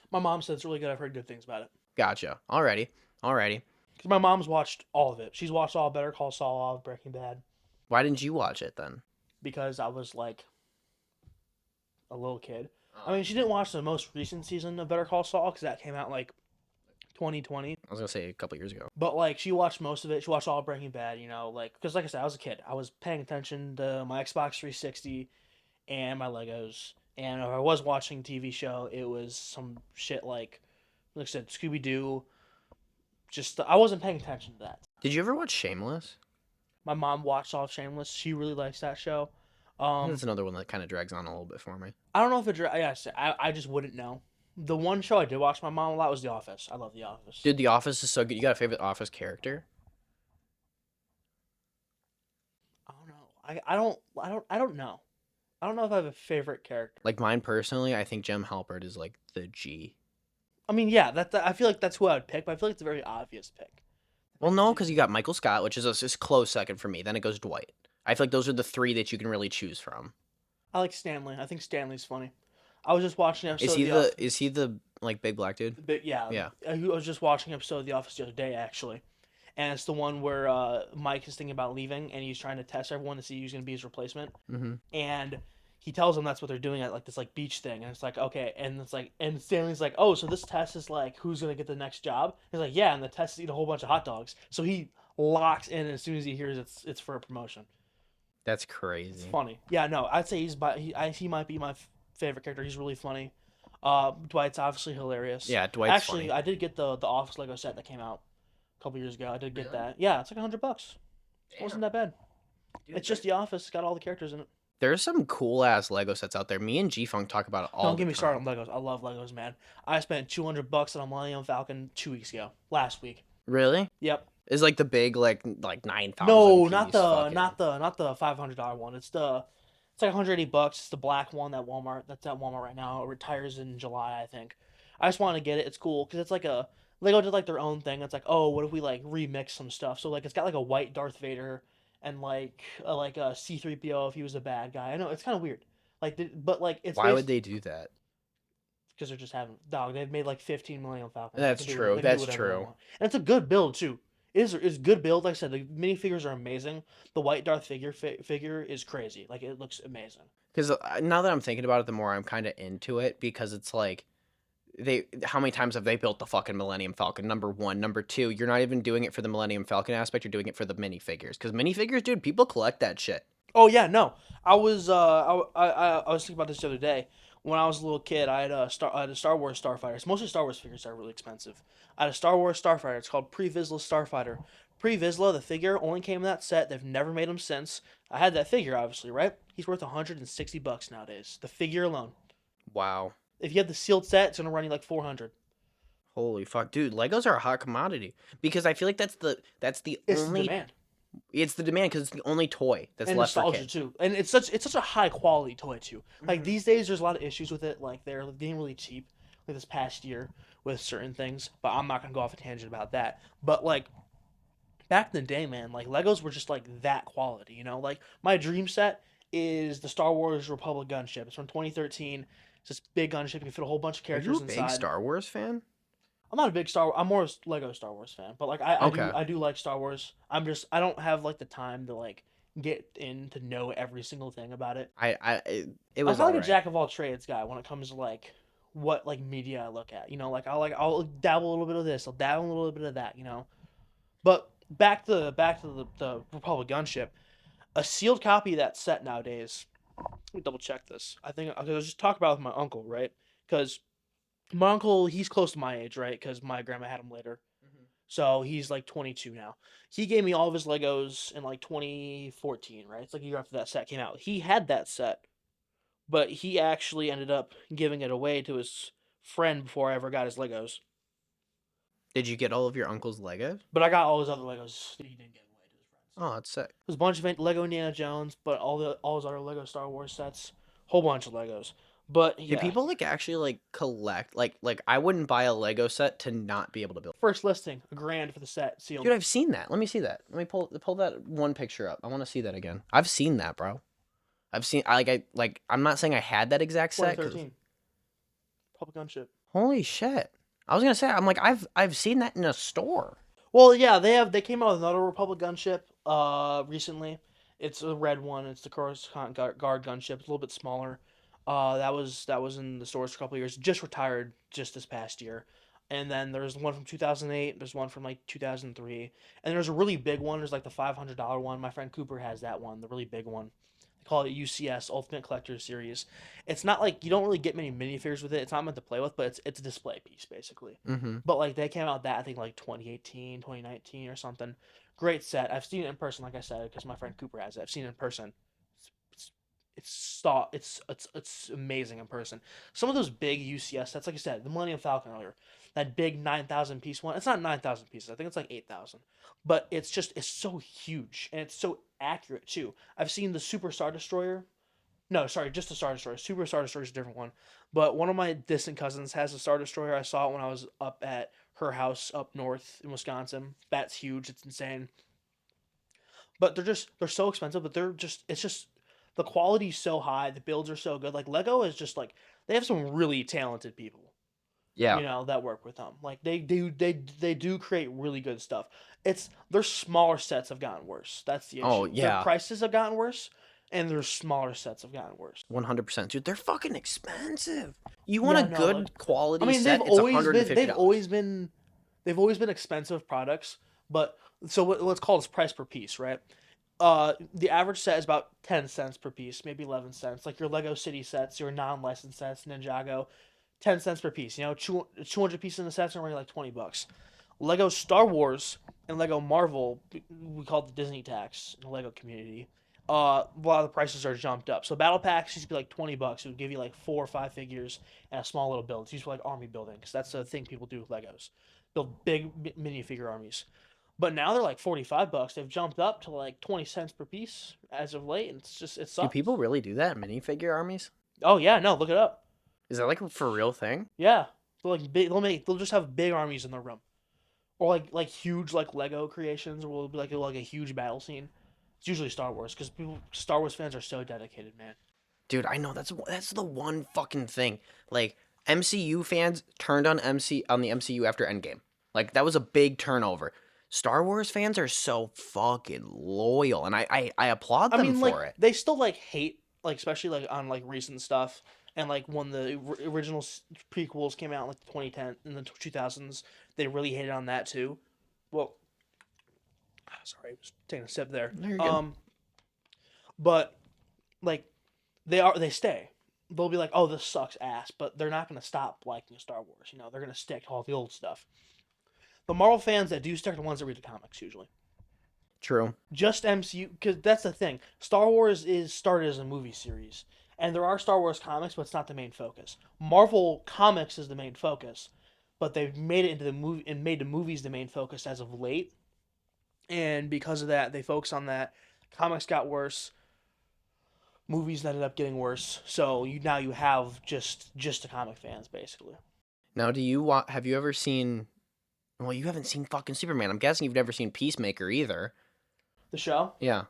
My mom said it's really good. I've heard good things about it. Gotcha. Alrighty. Alrighty. Because my mom's watched all of it. She's watched all Better Call Saul, all of Breaking Bad. Why didn't you watch it then? Because I was like a little kid. I Oh. mean, she didn't watch the most recent season of Better Call Saul because that came out like 2020. I was going to say a couple years ago. But like she watched most of it. She watched all of Breaking Bad. You know, like because like I said, I was a kid. I was paying attention to my Xbox 360 and my Legos. And if I was watching a TV show, it was some shit like I said, Scooby Doo. Just I wasn't paying attention to that. Did you ever watch Shameless? My mom watched all of Shameless. She really likes that show. That's another one that kind of drags on a little bit for me. I don't know if it. Yes, I just wouldn't know. The one show I did watch with my mom a lot was The Office. I love The Office. Dude, The Office is so good. You got a favorite Office character? I don't know. I don't know. I don't know if I have a favorite character. Like mine personally, I think Jem Halpert is like the G. I mean, yeah, I feel like that's who I would pick, but I feel like it's a very obvious pick. Well, no, because you got Michael Scott, which is a close second for me. Then it goes Dwight. I feel like those are the three that you can really choose from. I like Stanley. I think Stanley's funny. I was just watching an Is episode of he The Office. the like big black dude? But yeah, Yeah. I was just watching an episode of The Office the other day actually, and it's the one where Mike is thinking about leaving and he's trying to test everyone to see who's going to be his replacement, Mm-hmm. and he tells them that's what they're doing at like this like beach thing, and it's like okay, and it's like and Stanley's like, oh, so this test is like who's going to get the next job? He's like, yeah, and the test is eat a whole bunch of hot dogs. So he locks in as soon as he hears it's for a promotion. That's It's crazy. funny. Yeah, no, I'd say he might be my favorite character. He's really funny. Dwight's obviously hilarious. Yeah, Dwight's Actually, funny. I did get the Office Lego set that came out a couple years ago. I did get Really? that. Yeah, it's like $100. It wasn't that bad. Dude, It's just The Office. It's got all the characters in it. there's some cool ass Lego sets out there. Me and G Funk talk about it all Don't the get me started time. on Legos. I love Legos, man. I spent $200 on a Millennium Falcon 2 weeks ago. Last week. Really? Yep. Is like the big like 9,000 No, piece fucking. not the $500 one. It's like $180. It's the black one that Walmart that's at Walmart right now. It retires in July, I think. I just want to get it. It's cool because it's like a Lego did like their own thing. It's like, oh, what if we like remix some stuff? So like it's got like a white Darth Vader and like a C-3PO if he was a bad guy. I know it's kind of weird. But like it's Why based would they do that? because they're just having dog. They've made like 15 Millennium Falcons. That's true. They can do That's whatever they true. want, and it's a good build too. It's good build. Like I said, the minifigures are amazing. The white Darth figure is crazy. Like it looks amazing. Because now that I'm thinking about it, the more I'm kind of into it because it's like how many times have they built the fucking Millennium Falcon? Number one, number two, you're not even doing it for the Millennium Falcon aspect. You're doing it for the minifigures because minifigures, dude, people collect that shit. Oh yeah, no. I was thinking about this the other day. When I was a little kid, I had a Star Wars Starfighter. It's mostly Star Wars figures that are really expensive. I had a Star Wars Starfighter. It's called Pre-Vizsla Starfighter. Pre-Vizsla, the figure only came in that set. They've never made him since. I had that figure, obviously, right? He's worth $160 nowadays. The figure alone. Wow. If you have the sealed set, it's gonna run you like 400. Holy fuck, dude! Legos are a hot commodity because I feel like that's the It's the only demand it's the demand because it's the only toy that's and left for nostalgia kids. too, and it's such a high quality toy too. Like Mhm. these days, there's a lot of issues with it. Like they're getting really cheap. Like this past year with certain things, but I'm not gonna go off a tangent about that. But like back in the day, man, like Legos were just like that quality. Like my dream set is the Star Wars Republic gunship. It's from 2013. It's this big gunship. You can fit a whole bunch of Are you characters a big inside. Star Wars fan? I'm not a big Star. I'm more a Lego Star Wars fan, but like I do Okay. I do like Star Wars. I don't have like the time to like get in to know every single thing about it. It I'm was kind all of like a right. jack of all trades guy when it comes to like what like media I look at. Like I'll dabble a little bit of this, I'll dabble a little bit of that. But back to the Republic gunship, a sealed copy of that set nowadays. Let me double check this. I was just talking about it with my uncle, right? Because my uncle, he's close to my age, right? Because my grandma had him later. Mhm. So he's like 22 now. He gave me all of his Legos in like 2014, right? It's like a year after that set came out. He had that set, but he actually ended up giving it away to his friend before I ever got his Legos. Did you get all of your uncle's Legos? But I got all his other Legos that he didn't give away to his friends. Oh, that's sick. There's a bunch of Lego Indiana Jones, but all his other Lego Star Wars sets, whole bunch of Legos. But Do yeah, people like actually like collect like I wouldn't buy a Lego set to not be able to build. first listing, $1,000 for the set sealed. Dude, I've seen that. Let me see that. Let me pull that one picture up. I want to see that again. I've seen that, bro. I'm not saying I had that exact set 'cause- 2013, Public Gunship. holy shit. I was gonna say I'm like I've seen that in a store. Well, yeah, they came out with another Republic gunship recently. It's a red one. It's the Coruscant Guard gunship. It's a little bit smaller. That was in the stores for a couple of years. Just retired just this past year. And then there's one from 2008. There's one from like 2003. And there's a really big one. There's like the $500 one. My friend Cooper has that one, the really big one. They call it UCS Ultimate Collector Series. It's not like you don't really get many minifigures with it. It's not meant to play with, but it's a display piece basically. Mm-hmm. But like they came out with that I think like 2018, 2019 or something. Great set. I've seen it in person, like I said, because my friend Cooper has it. I've seen it in person. It's it's amazing in person. Some of those big UCS sets, like I said, the Millennium Falcon earlier, that big 9,000 piece one. It's not 9,000 pieces. I think it's like 8,000. But it's so huge and it's so accurate too. I've seen the Super Star Destroyer. No, sorry, just the Star Destroyer. Super Star Destroyer is a different one. But one of my distant cousins has a Star Destroyer. I saw it when I was up at her house up north in Wisconsin. That's huge. It's insane. But they're so expensive, but it's just the quality's so high, the builds are so good. Like Lego is just like they have some really talented people, Yeah. that work with them. Like they do create really good stuff. It's their smaller sets have gotten worse. That's the Oh issue. Their yeah. prices have gotten worse, and their smaller sets have gotten worse. 100%, dude. They're fucking expensive. You want a Yeah, no, like good I quality mean they've set? It's always been $150. they've always been expensive products, but so let's call this price per piece, right? The average set is about 10 cents per piece, maybe 11 cents. Like your Lego City sets, your non-licensed sets, Ninjago, 10 cents per piece. 200 pieces in the sets are only like $20. Lego Star Wars and Lego Marvel, we call it the Disney tax in the Lego community. A lot of the prices are jumped up. So battle packs used to be like $20. It would give you like 4 or 5 figures and a small little build. It's used for like army building because that's the thing people do with Legos, build big minifigure armies. But now they're like $45. They've jumped up to like 20 cents per piece as of late, and it Do sucks. people really do that? Minifigure armies? Oh yeah, no, look it up. Is that like a for real thing? Yeah, they'll just have big armies in their room, or like huge like Lego creations, or will be like a huge battle scene. It's usually Star Wars because people Star Wars fans are so dedicated, man. Dude, I know that's the one fucking thing. Like MCU fans turned on the MCU after Endgame. Like that was a big turnover. Star Wars fans are so fucking loyal, and I applaud I them mean, like for it. they still like hate like especially like on like recent stuff and like when the original prequels came out in like 2010 in the 2000s, they really hated on that too. Well, sorry, I was taking a sip there. You're good. But like they stay. They'll be like, "Oh, this sucks ass," but they're not gonna stop liking Star Wars. They're gonna stick to all the old stuff. The Marvel fans that do stick are the ones that read the comics usually. True. Just MCU, because that's the thing. Star Wars is started as a movie series, and there are Star Wars comics, but it's not the main focus. Marvel comics is the main focus, but they've made it into the movie and made the movies the main focus as of late. And because of that, they focus on that. Comics got worse. Movies ended up getting worse. So you have just the comic fans basically. Now, have you ever seen? Well, you haven't seen fucking Superman. I'm guessing you've never seen Peacemaker either. The show, Yeah.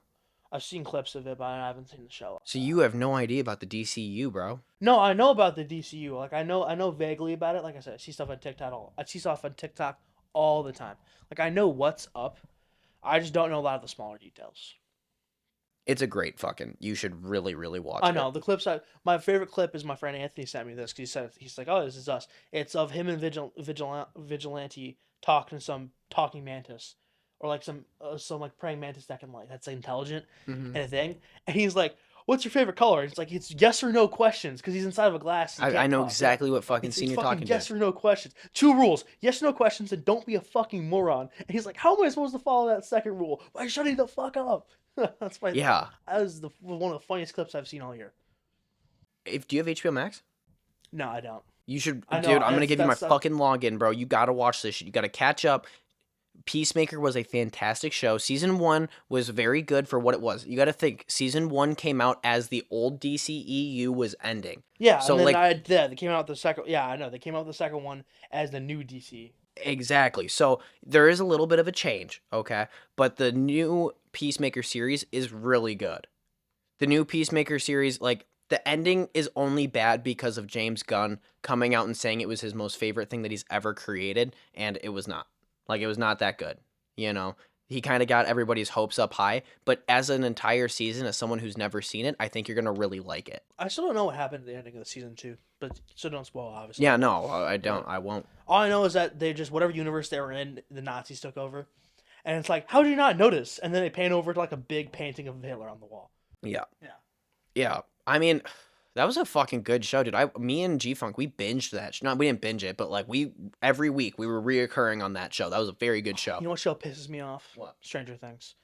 I've seen clips of it, but I haven't seen the show. So you have no idea about the DCU, bro. No, I know about the DCU. Like I know vaguely about it. Like I said, I see stuff on TikTok all the time. Like I know what's up. I just don't know a lot of the smaller details. It's a great fucking. You should really, really watch I it. know the clips. My favorite clip is my friend Anthony sent me this because he's like, oh, this is us. It's of him and Vigilante talking to some talking mantis, or like some like praying mantis that can like that's intelligent Hmm. and a thing. And he's like, what's your favorite color? And it's like it's yes or no questions because he's inside of a glass. He I can't know talk. Yeah. exactly what fucking It's scene you're fucking talking yes to. or no questions. Two rules: yes or no questions, and don't be a fucking moron. And he's like, how am I supposed to follow that second rule by shutting the fuck up? That's my. Yeah. That was one of the funniest clips I've seen all year. Do you have HBO Max? No, I don't. You should, I know. dude. I'm gonna give you my That's fucking login, bro. You gotta watch this shit. You gotta catch up. Peacemaker was a fantastic show. Season 1 was very good for what it was. You gotta think. Season 1 came out as the old DCEU was ending. Yeah, So and then like they came out with the second. Yeah, I know they came out with the second one as the new DC. exactly. So there is a little bit of a change, okay? But the new Peacemaker series is really good. The new Peacemaker series, like the ending is only bad because of James Gunn coming out and saying it was his most favorite thing that he's ever created, and it was not. Like it was not that good. You know, he kind of got everybody's hopes up high, but as an entire season, as someone who's never seen it, I think you're gonna really like it. I still don't know what happened at the ending of the season 2, but so don't spoil obviously. Yeah, no, I don't. I won't. All I know is that they just whatever universe they were in, the Nazis took over, and it's like how did you not notice? And then they pan over to like a big painting of Hitler on the wall. Yeah. Yeah. Yeah. I mean, that was a fucking good show, dude. Me and G Funk, we binged that. No, we didn't binge it, but like every week we were reoccurring on that show. That was a very good show. You know what show pisses me off? What? Stranger Things.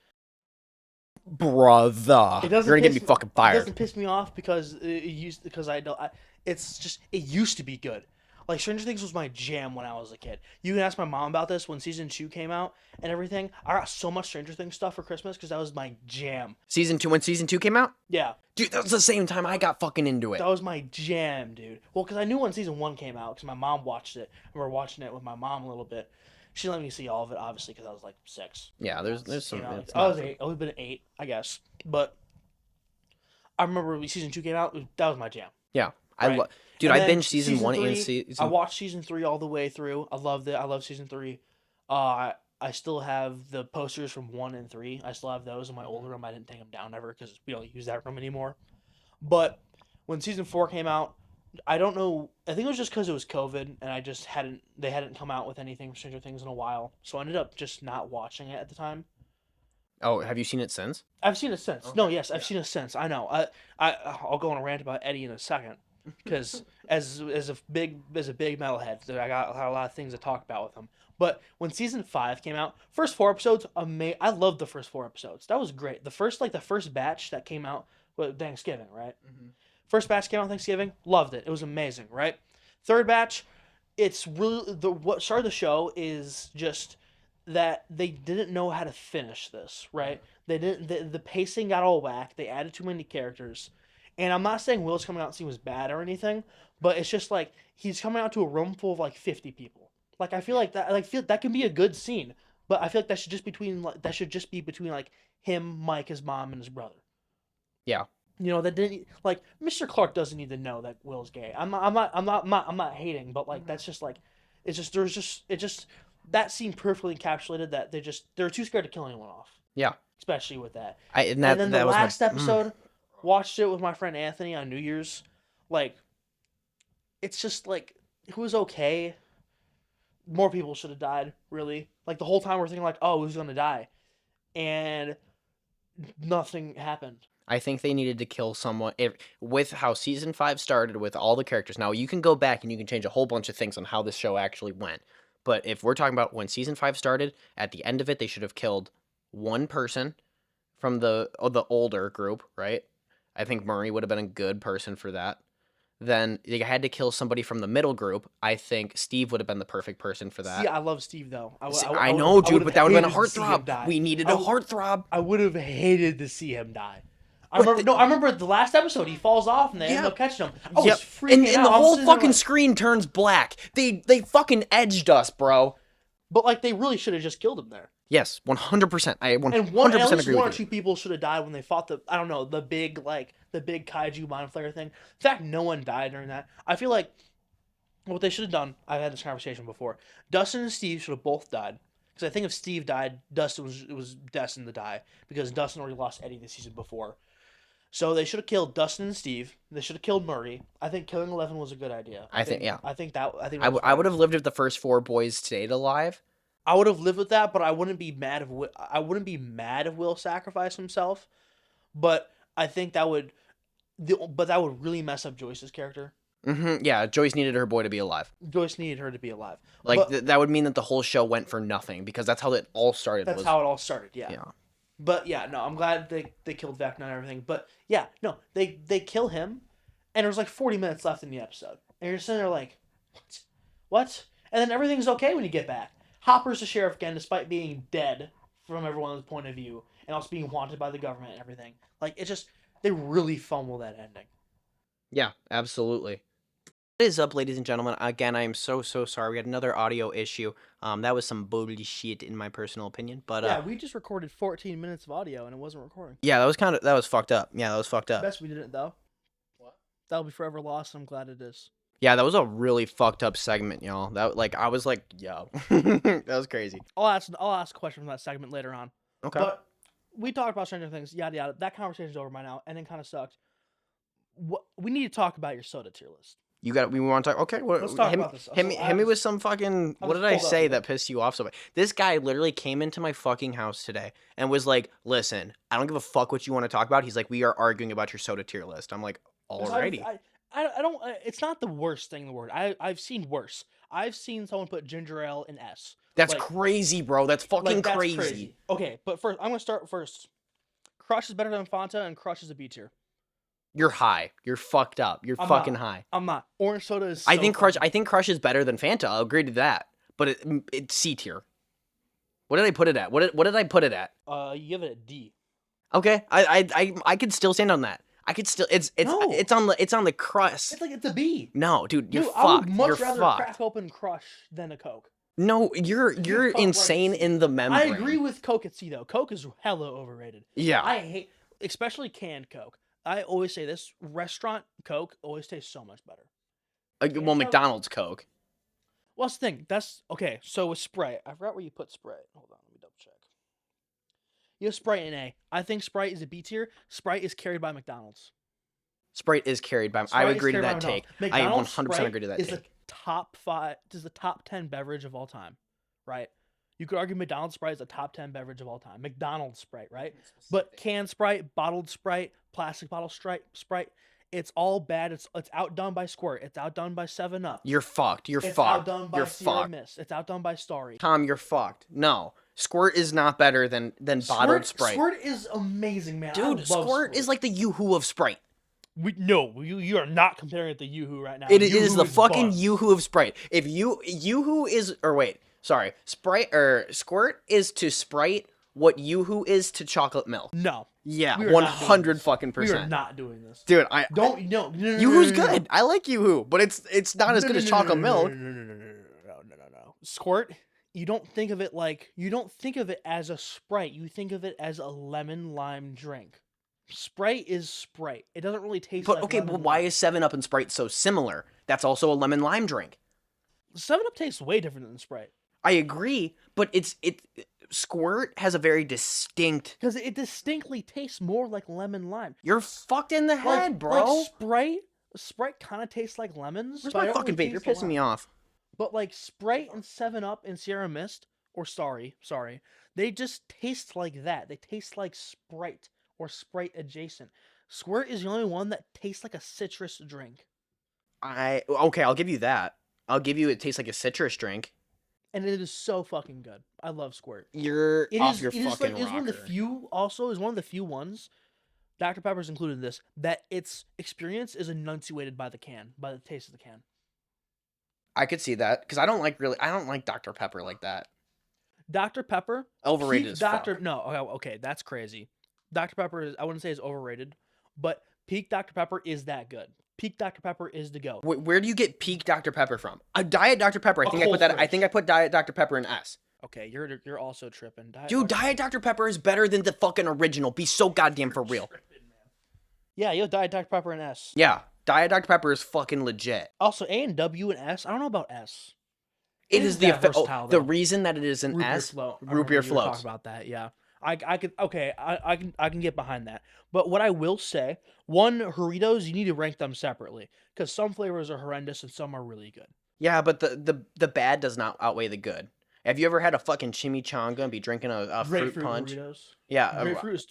Brother, It you're doesn't gonna get me piss fucking It fired. doesn't piss me off because it used because I don't. It's just it used to be good. Like Stranger Things was my jam when I was a kid. You can ask my mom about this when season 2 came out and everything. I got so much Stranger Things stuff for Christmas because that was my jam. When season 2 came out? Yeah, Dude, that was the same time I got fucking into it. that was my jam, dude. Well, because I knew when season 1 came out because my mom watched it. And we were watching it with my mom a little bit. She let me see all of it, obviously, because I was like 6. Yeah, there's some. You know, It's I not was 8. I would have been 8, I guess. But I remember when season 2 came out. That was my jam. Yeah, Right? dude. And I then binged season 1 and 3, I season. watched season 3 all the way through. I loved it. I love season 3. I still have the posters from 1 and 3. I still have those in my old room. I didn't take them down ever because we don't use that room anymore. But when season 4 came out, I don't know. I think it was just because it was COVID, and I just hadn't. They hadn't come out with anything for Stranger Things in a while, so I ended up just not watching it at the time. Oh, have you seen it since? I've seen it since. Okay. No, yes, I've seen it since. I know. I'll go on a rant about Eddie in a second, because as a big metalhead, I got a lot of things to talk about with him. But when season 5 came out, first 4 episodes, I loved the first 4 episodes. That was great. The first batch that came out was Thanksgiving, right? Mm-hmm. First batch came out Thanksgiving, loved it. It was amazing, right? Third batch, it's really what started the show is just that they didn't know how to finish this, right? They didn't. The pacing got all whack. They added too many characters, and I'm not saying Will's coming out scene was bad or anything, but it's just like he's coming out to a room full of like 50 people. Like I feel like that. Like feel that can be a good scene, but I feel like that should just be between like him, Mike, his mom, and his brother. Yeah. You know that didn't like Mr. Clark doesn't need to know that Will's gay. I'm not hating, but like that's just like it's just it just that scene perfectly encapsulated that they're too scared to kill anyone off, Yeah. especially with that. And And then the that was last my. episode, watched it with my friend Anthony on New Year's. Like, it's just like it was okay. More people should have died. Really, like the whole time we're thinking like, oh, who's gonna die, and nothing happened. I think they needed to kill someone with how season 5 started with all the characters. Now you can go back and you can change a whole bunch of things on how this show actually went. But if we're talking about when season 5 started, at the end of it, they should have killed one person from the older group, right? I think Murray would have been a good person for that. Then they had to kill somebody from the middle group. I think Steve would have been the perfect person for that. See, I love Steve though. I know, dude, but that would have been a hated to see him heartthrob. die. We needed a heartthrob. I would have hated to see him die. I But remember. I remember the last episode. He falls off and they end up catching him. I was Yep. freaking out. And the I'm whole sitting there fucking like- screen turns black. They fucking edged us, bro. But like they really should have just killed him there. Yes, 100%. I 100% And at least agree one or with you. two people should have died when they fought the big kaiju mind flayer thing. In fact, no one died during that. I feel like what they should have done. I've had this conversation before. Dustin and Steve should have both died. Because I think if Steve died, Dustin was destined to die because Dustin already lost Eddie the season before. So they should have killed Dustin and Steve. They should have killed Murray. I think killing 11 was a good idea. I think yeah. I think that I would have lived if the first 4 boys stayed alive. I would have lived with that, but I wouldn't be mad if Will sacrificed himself. But I think that would really mess up Joyce's character. Yeah, Joyce needed her boy to be alive. Joyce needed her to be alive. Like But that would mean that the whole show went for nothing because that's how it all started. that's how it all started. Yeah. Yeah. But yeah, no, I'm glad they killed Vecna and everything. But yeah, no, they kill him, and there's like 40 minutes left in the episode, and you're sitting there like, what? And then everything's okay when you get back. Hopper's the sheriff again, despite being dead from everyone's point of view, and also being wanted by the government and everything. Like it's just they really fumble that ending. Yeah, absolutely. What is up, ladies and gentlemen? Again, I am so sorry. We had another audio issue. That was some bullshit in my personal opinion, but Yeah, we just recorded 14 minutes of audio and it wasn't recording. yeah, that was fucked up. Yeah, that was fucked up. Best we didn't though. What? That'll be forever lost. And I'm glad it is. Yeah, that was a really fucked up segment, y'all. That I was like, yo, that was crazy. I'll ask a question from that segment later on. Okay. But we talked about Stranger Things, yada yada. That conversation's over by now, and it kind of sucked. We need to talk about your soda tier list. We want to talk. Okay, Let's talk about this. Hit me with some fucking. What did I say that pissed you off so bad? This guy literally came into my fucking house today and was like, "Listen, I don't give a fuck what you want to talk about." He's like, "We are arguing about your soda tier list." I'm like, "Alrighty." I don't. It's not the worst thing in the world. I've seen worse. I've seen someone put ginger ale in S. That's crazy, bro. That's fucking that's crazy. Okay, but first I'm gonna start first. Crush is better than Fanta, and Crush is a B tier. You're high. You're fucked up. You're I'm fucking not. high. I'm not. Orange soda is. I So think Crush. fucking- I think Crush is better than Fanta. I'll agree to that. But it's C tier. What did I put it at? What did I put it at? You give it a D. Okay, I could still stand on that. I could still. No. It's on the crust. It's like it's a B. No, dude, you're Dude, fucked. I would much You're rather fucked. crack open Crush than a Coke. No, you're Coke right insane at C. in the membrane. I agree with Coke at C though. Coke is hella overrated. Yeah. I hate, especially canned Coke. I always say this: restaurant Coke always tastes so much better. Well, McDonald's Coke. Well, that's the thing. That's okay. So with Sprite, I forgot where you put Sprite. Hold on, let me double check. You have Sprite in A. I think Sprite is a B tier. Sprite is carried by McDonald's. Sprite is carried by. I Sprite would is agree to carried by that take. McDonald's. I 100% Sprite agree to that is take. the top 5. Is the top 10 beverage of all time, right? You could argue McDonald's Sprite is the top 10 beverage of all time. McDonald's Sprite, right? But canned Sprite, bottled Sprite, plastic bottle Sprite, it's all bad. It's outdone by Squirt. It's outdone by 7 Up. You're fucked. You're It's fucked. outdone by You're Sierra fucked. Mist. It's outdone by Starry. Tom, you're fucked. No, Squirt is not better than bottled Sprite. Squirt is amazing, man. I Dude, love Squirt is like the Yoo-Hoo of Sprite. You are not comparing it to Yoo-Hoo right now. It is Yoo-Hoo the fucking bugs. Yoo-Hoo of Sprite. If Yoo-Hoo is, or wait, sorry, Sprite or Squirt is to Sprite what Yoo-Hoo is to chocolate milk. No. Yeah, We are not doing 100 this. fucking We are percent. not doing this. Dude, No. Yoo-Hoo's good. I like Yoo-Hoo, but it's not as good as chocolate milk. No. Squirt, you don't think of it as a Sprite. You think of it as a lemon lime drink. Sprite is Sprite. It doesn't really taste But like okay, lemon but why lime. is 7-Up and Sprite so similar? That's also a lemon lime drink. 7-Up tastes way different than Sprite. I agree, but Squirt has a very distinct. Because it distinctly tastes more like lemon lime. You're fucked in the head, bro. Like Sprite kind of tastes like lemons. Where's but I my don't fucking really vape? You're taste the pissing me lime. off. But like Sprite and 7-Up and Sierra Mist, or sorry, they just taste like that. They taste like Sprite or Sprite adjacent. Squirt is the only one that tastes like a citrus drink. Okay, I'll give you that. I'll give you it tastes like a citrus drink. And it is so fucking good. I love Squirt. You're It off is, your it is fucking like, it's one of the rocker. few, also, is one of the few ones, Dr. Pepper's included in this, that its experience is enunciated by the can, by the taste of the can. I could see that because I don't like Dr. Pepper like that. Dr. Pepper, Overrated peak as Dr. fuck. No, okay, that's crazy. Dr. Pepper is, I wouldn't say is overrated, but peak Dr. Pepper is that good. Peak Dr. Pepper is the go. Where do you get peak Dr. Pepper from? A Diet Dr. Pepper. I think I cold put that. I fridge. think I put Diet Dr. Pepper in S. Okay, you're also tripping. Dude, Diet Dr. Pepper is better than the fucking original. Be so goddamn for real. Yeah, you'll Diet Dr. Pepper and S. Yeah, Diet Dr. Pepper is fucking legit. Also, A and W and S. I don't know about S. It is the that versatile, the though. reason that it is an Root beer S. float. I Root beer remember you were talking floats. about that. Yeah, I could. Okay, I can get behind that. But what I will say, one, Doritos, you need to rank them separately because some flavors are horrendous and some are really good. Yeah, but the bad does not outweigh the good. Have you ever had a fucking chimichanga and be drinking a fruit Grapefruit punch? Doritos. Yeah,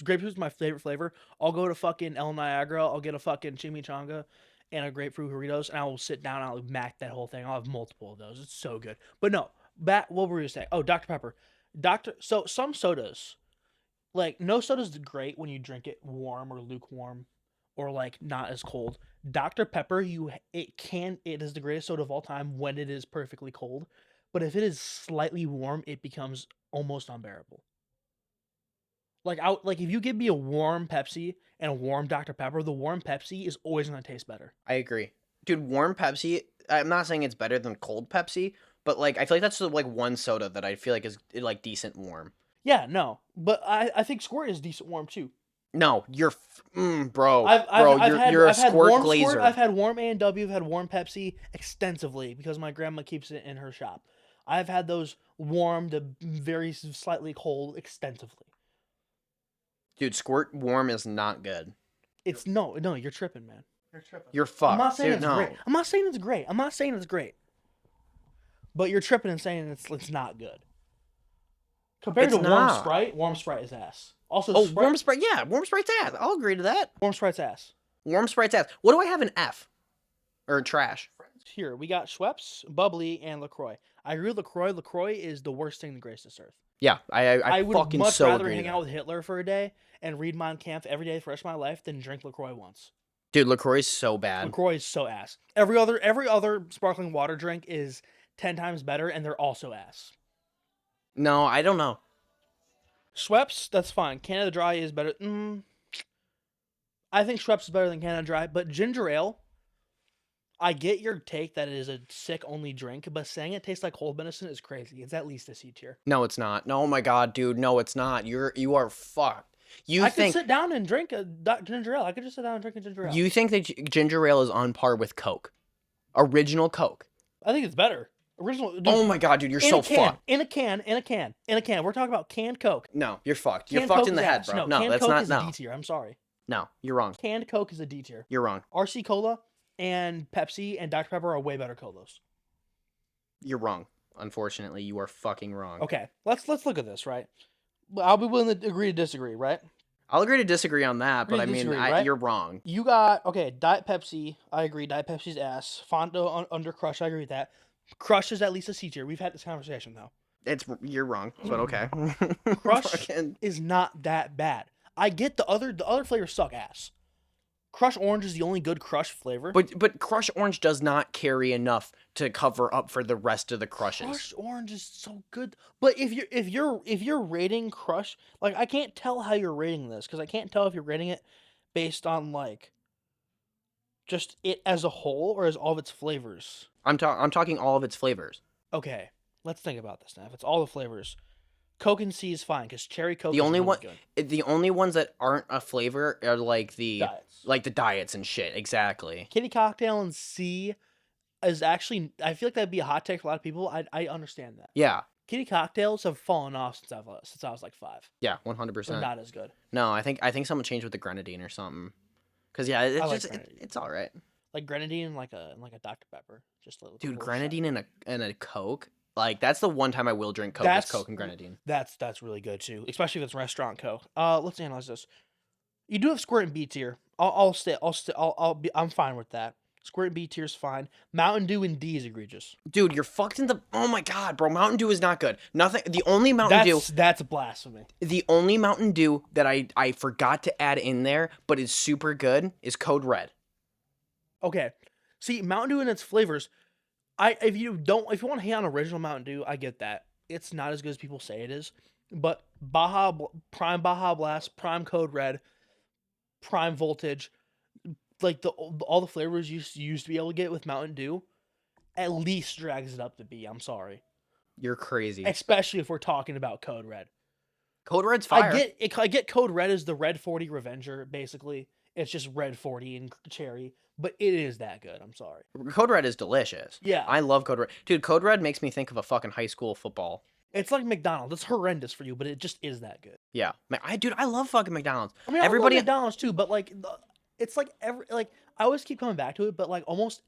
Grapefruit is my favorite flavor. I'll go to fucking El Niagara. I'll get a fucking chimichanga and a grapefruit Doritos, and I will sit down and I'll mac that whole thing. I'll have multiple of those. It's so good. But no, what were you saying? Oh, Dr. Pepper. So some sodas, like no soda's great when you drink it warm or lukewarm or like not as cold. Dr. Pepper, it is the greatest soda of all time when it is perfectly cold. But if it is slightly warm, it becomes almost unbearable. Like if you give me a warm Pepsi and a warm Dr. Pepper, the warm Pepsi is always gonna taste better. I agree. Dude, warm Pepsi, I'm not saying it's better than cold Pepsi, but like I feel like that's like one soda that I feel like is like decent warm. Yeah, no, but I think Squirt is decent warm too. No, you're bro. I've You're a had Squirt warm glazer. I've had warm A&W, I've had warm Pepsi extensively because my grandma keeps it in her shop. I've had those warm to very slightly cold extensively. Dude, Squirt warm is not good. It's no, you're tripping, man. You're tripping. You're fucked. I'm not saying Dude, it's great. I'm not saying it's great. But you're tripping and saying it's not good. Compared It's to not. Warm Sprite is ass. Also, Oh, warm Sprite. Yeah, warm Sprite's ass. I'll agree to that. Warm Sprite's ass. Warm Sprite's ass. What do I have in F? Or trash? Here, we got Schweppes, Bubbly, and LaCroix. I agree with LaCroix. LaCroix is the worst thing to grace this earth. Yeah, I would fucking much so rather agree hang to out with Hitler for a day and read Mein Kampf every day for the rest of my life than drink LaCroix once. Dude, LaCroix's so bad. LaCroix is so ass. Every other sparkling water drink is 10 times better, and they're also ass. No, I don't know. Schweppes, that's fine. Canada Dry is better. I think Schweppes is better than Canada Dry, but ginger ale, I get your take that it is a sick only drink, but saying it tastes like cold medicine is crazy. It's at least a C tier. No, it's not. No, oh my god, dude, no, it's not. You are fucked. I could sit down and drink a ginger ale. I could just sit down and drink a ginger ale. You think that ginger ale is on par with Coke? Original Coke. I think it's better. Original. Dude, Oh my god, dude, you're so fucked. In a can. We're talking about canned Coke. No, you're fucked. You're Canned fucked Coke in the is head, ass. bro. No, No, canned that's Coke not. is a No, D tier. I'm sorry. no, you're wrong. Canned Coke is a D tier. You're wrong. RC Cola and Pepsi and Dr Pepper are way better colas. You're wrong. Unfortunately, you are fucking wrong. Okay, let's look at this, right? I'll be willing to agree to disagree, right? I'll agree to disagree on that, but I mean, right? you're wrong. You got Diet Pepsi. I agree. Diet Pepsi's ass. Fanta under Crush. I agree with that. Crush is at least a C tier. We've had this conversation though. You're wrong, but okay. Crush is not that bad. I get the other flavors suck ass. Crush Orange is the only good Crush flavor. But Crush Orange does not carry enough to cover up for the rest of the Crushes. Crush Orange is so good. But if you're rating Crush, like I can't tell how you're rating this because I can't tell if you're rating it based on like just it as a whole or as all of its flavors. I'm talking all of its flavors. Okay, let's think about this now. If it's all the flavors, Coke and C is fine because cherry Coke. The is only really one, good. the only ones that aren't a flavor are like the Diets. diets and shit. Exactly. Kitty Cocktail and C is actually. I feel like that'd be a hot take for a lot of people. I understand that. Yeah. Kitty Cocktails have fallen off since I was like 5. Yeah, They're 100%. not as good. No, I think something changed with the grenadine or something. Cause yeah, it's like just grenadine. it's all right. Like grenadine and like a Dr Pepper, just a little. Dude, little grenadine shot. and a Coke. Like that's the one time I will drink Coke. Is Coke and grenadine. That's really good too, especially if it's restaurant Coke. Let's analyze this. You do have Squirt and B tier. I'm fine with that. Squirt and B tier is fine. Mountain Dew and D is egregious. Dude, you're fucked in the. Oh my god, bro! Mountain Dew is not good. Nothing. The only Mountain Dew. That's blasphemy. The only Mountain Dew that I forgot to add in there, but is super good, is Code Red. Okay, see Mountain Dew and its flavors. If you want to hate on original Mountain Dew, I get that. It's not as good as people say it is. But Prime Baja Blast, Prime Code Red, Prime Voltage, like all the flavors you used to be able to get with Mountain Dew, at least drags it up to B. I'm sorry. You're crazy. Especially if we're talking about Code Red. Code Red's fire. I get Code Red as the Red 40 Revenger, basically. It's just Red 40 and cherry. But it is that good. I'm sorry. Code Red is delicious. Yeah. I love Code Red. Dude, Code Red makes me think of a fucking high school football. It's like McDonald's. It's horrendous for you, but it just is that good. Yeah. I love fucking McDonald's. I mean, I love McDonald's too, but like, it's like I always keep coming back to it, but like almost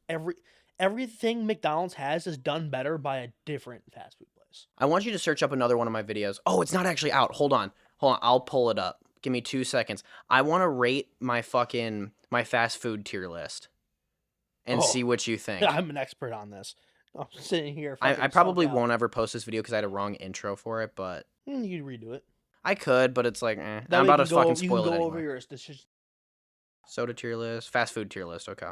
everything McDonald's has is done better by a different fast food place. I want you to search up another one of my videos. Oh, it's not actually out. Hold on. I'll pull it up. Give me 2 seconds. I want to rate my fast food tier list and see what you think. I'm an expert on this. I'm sitting here. I probably won't ever post this video because I had a wrong intro for it, but you could redo it. I could, but it's like, I'm That way about you to can go- fucking spoil You can it go anyway. over yours. This is Soda tier list, fast food tier list. Okay.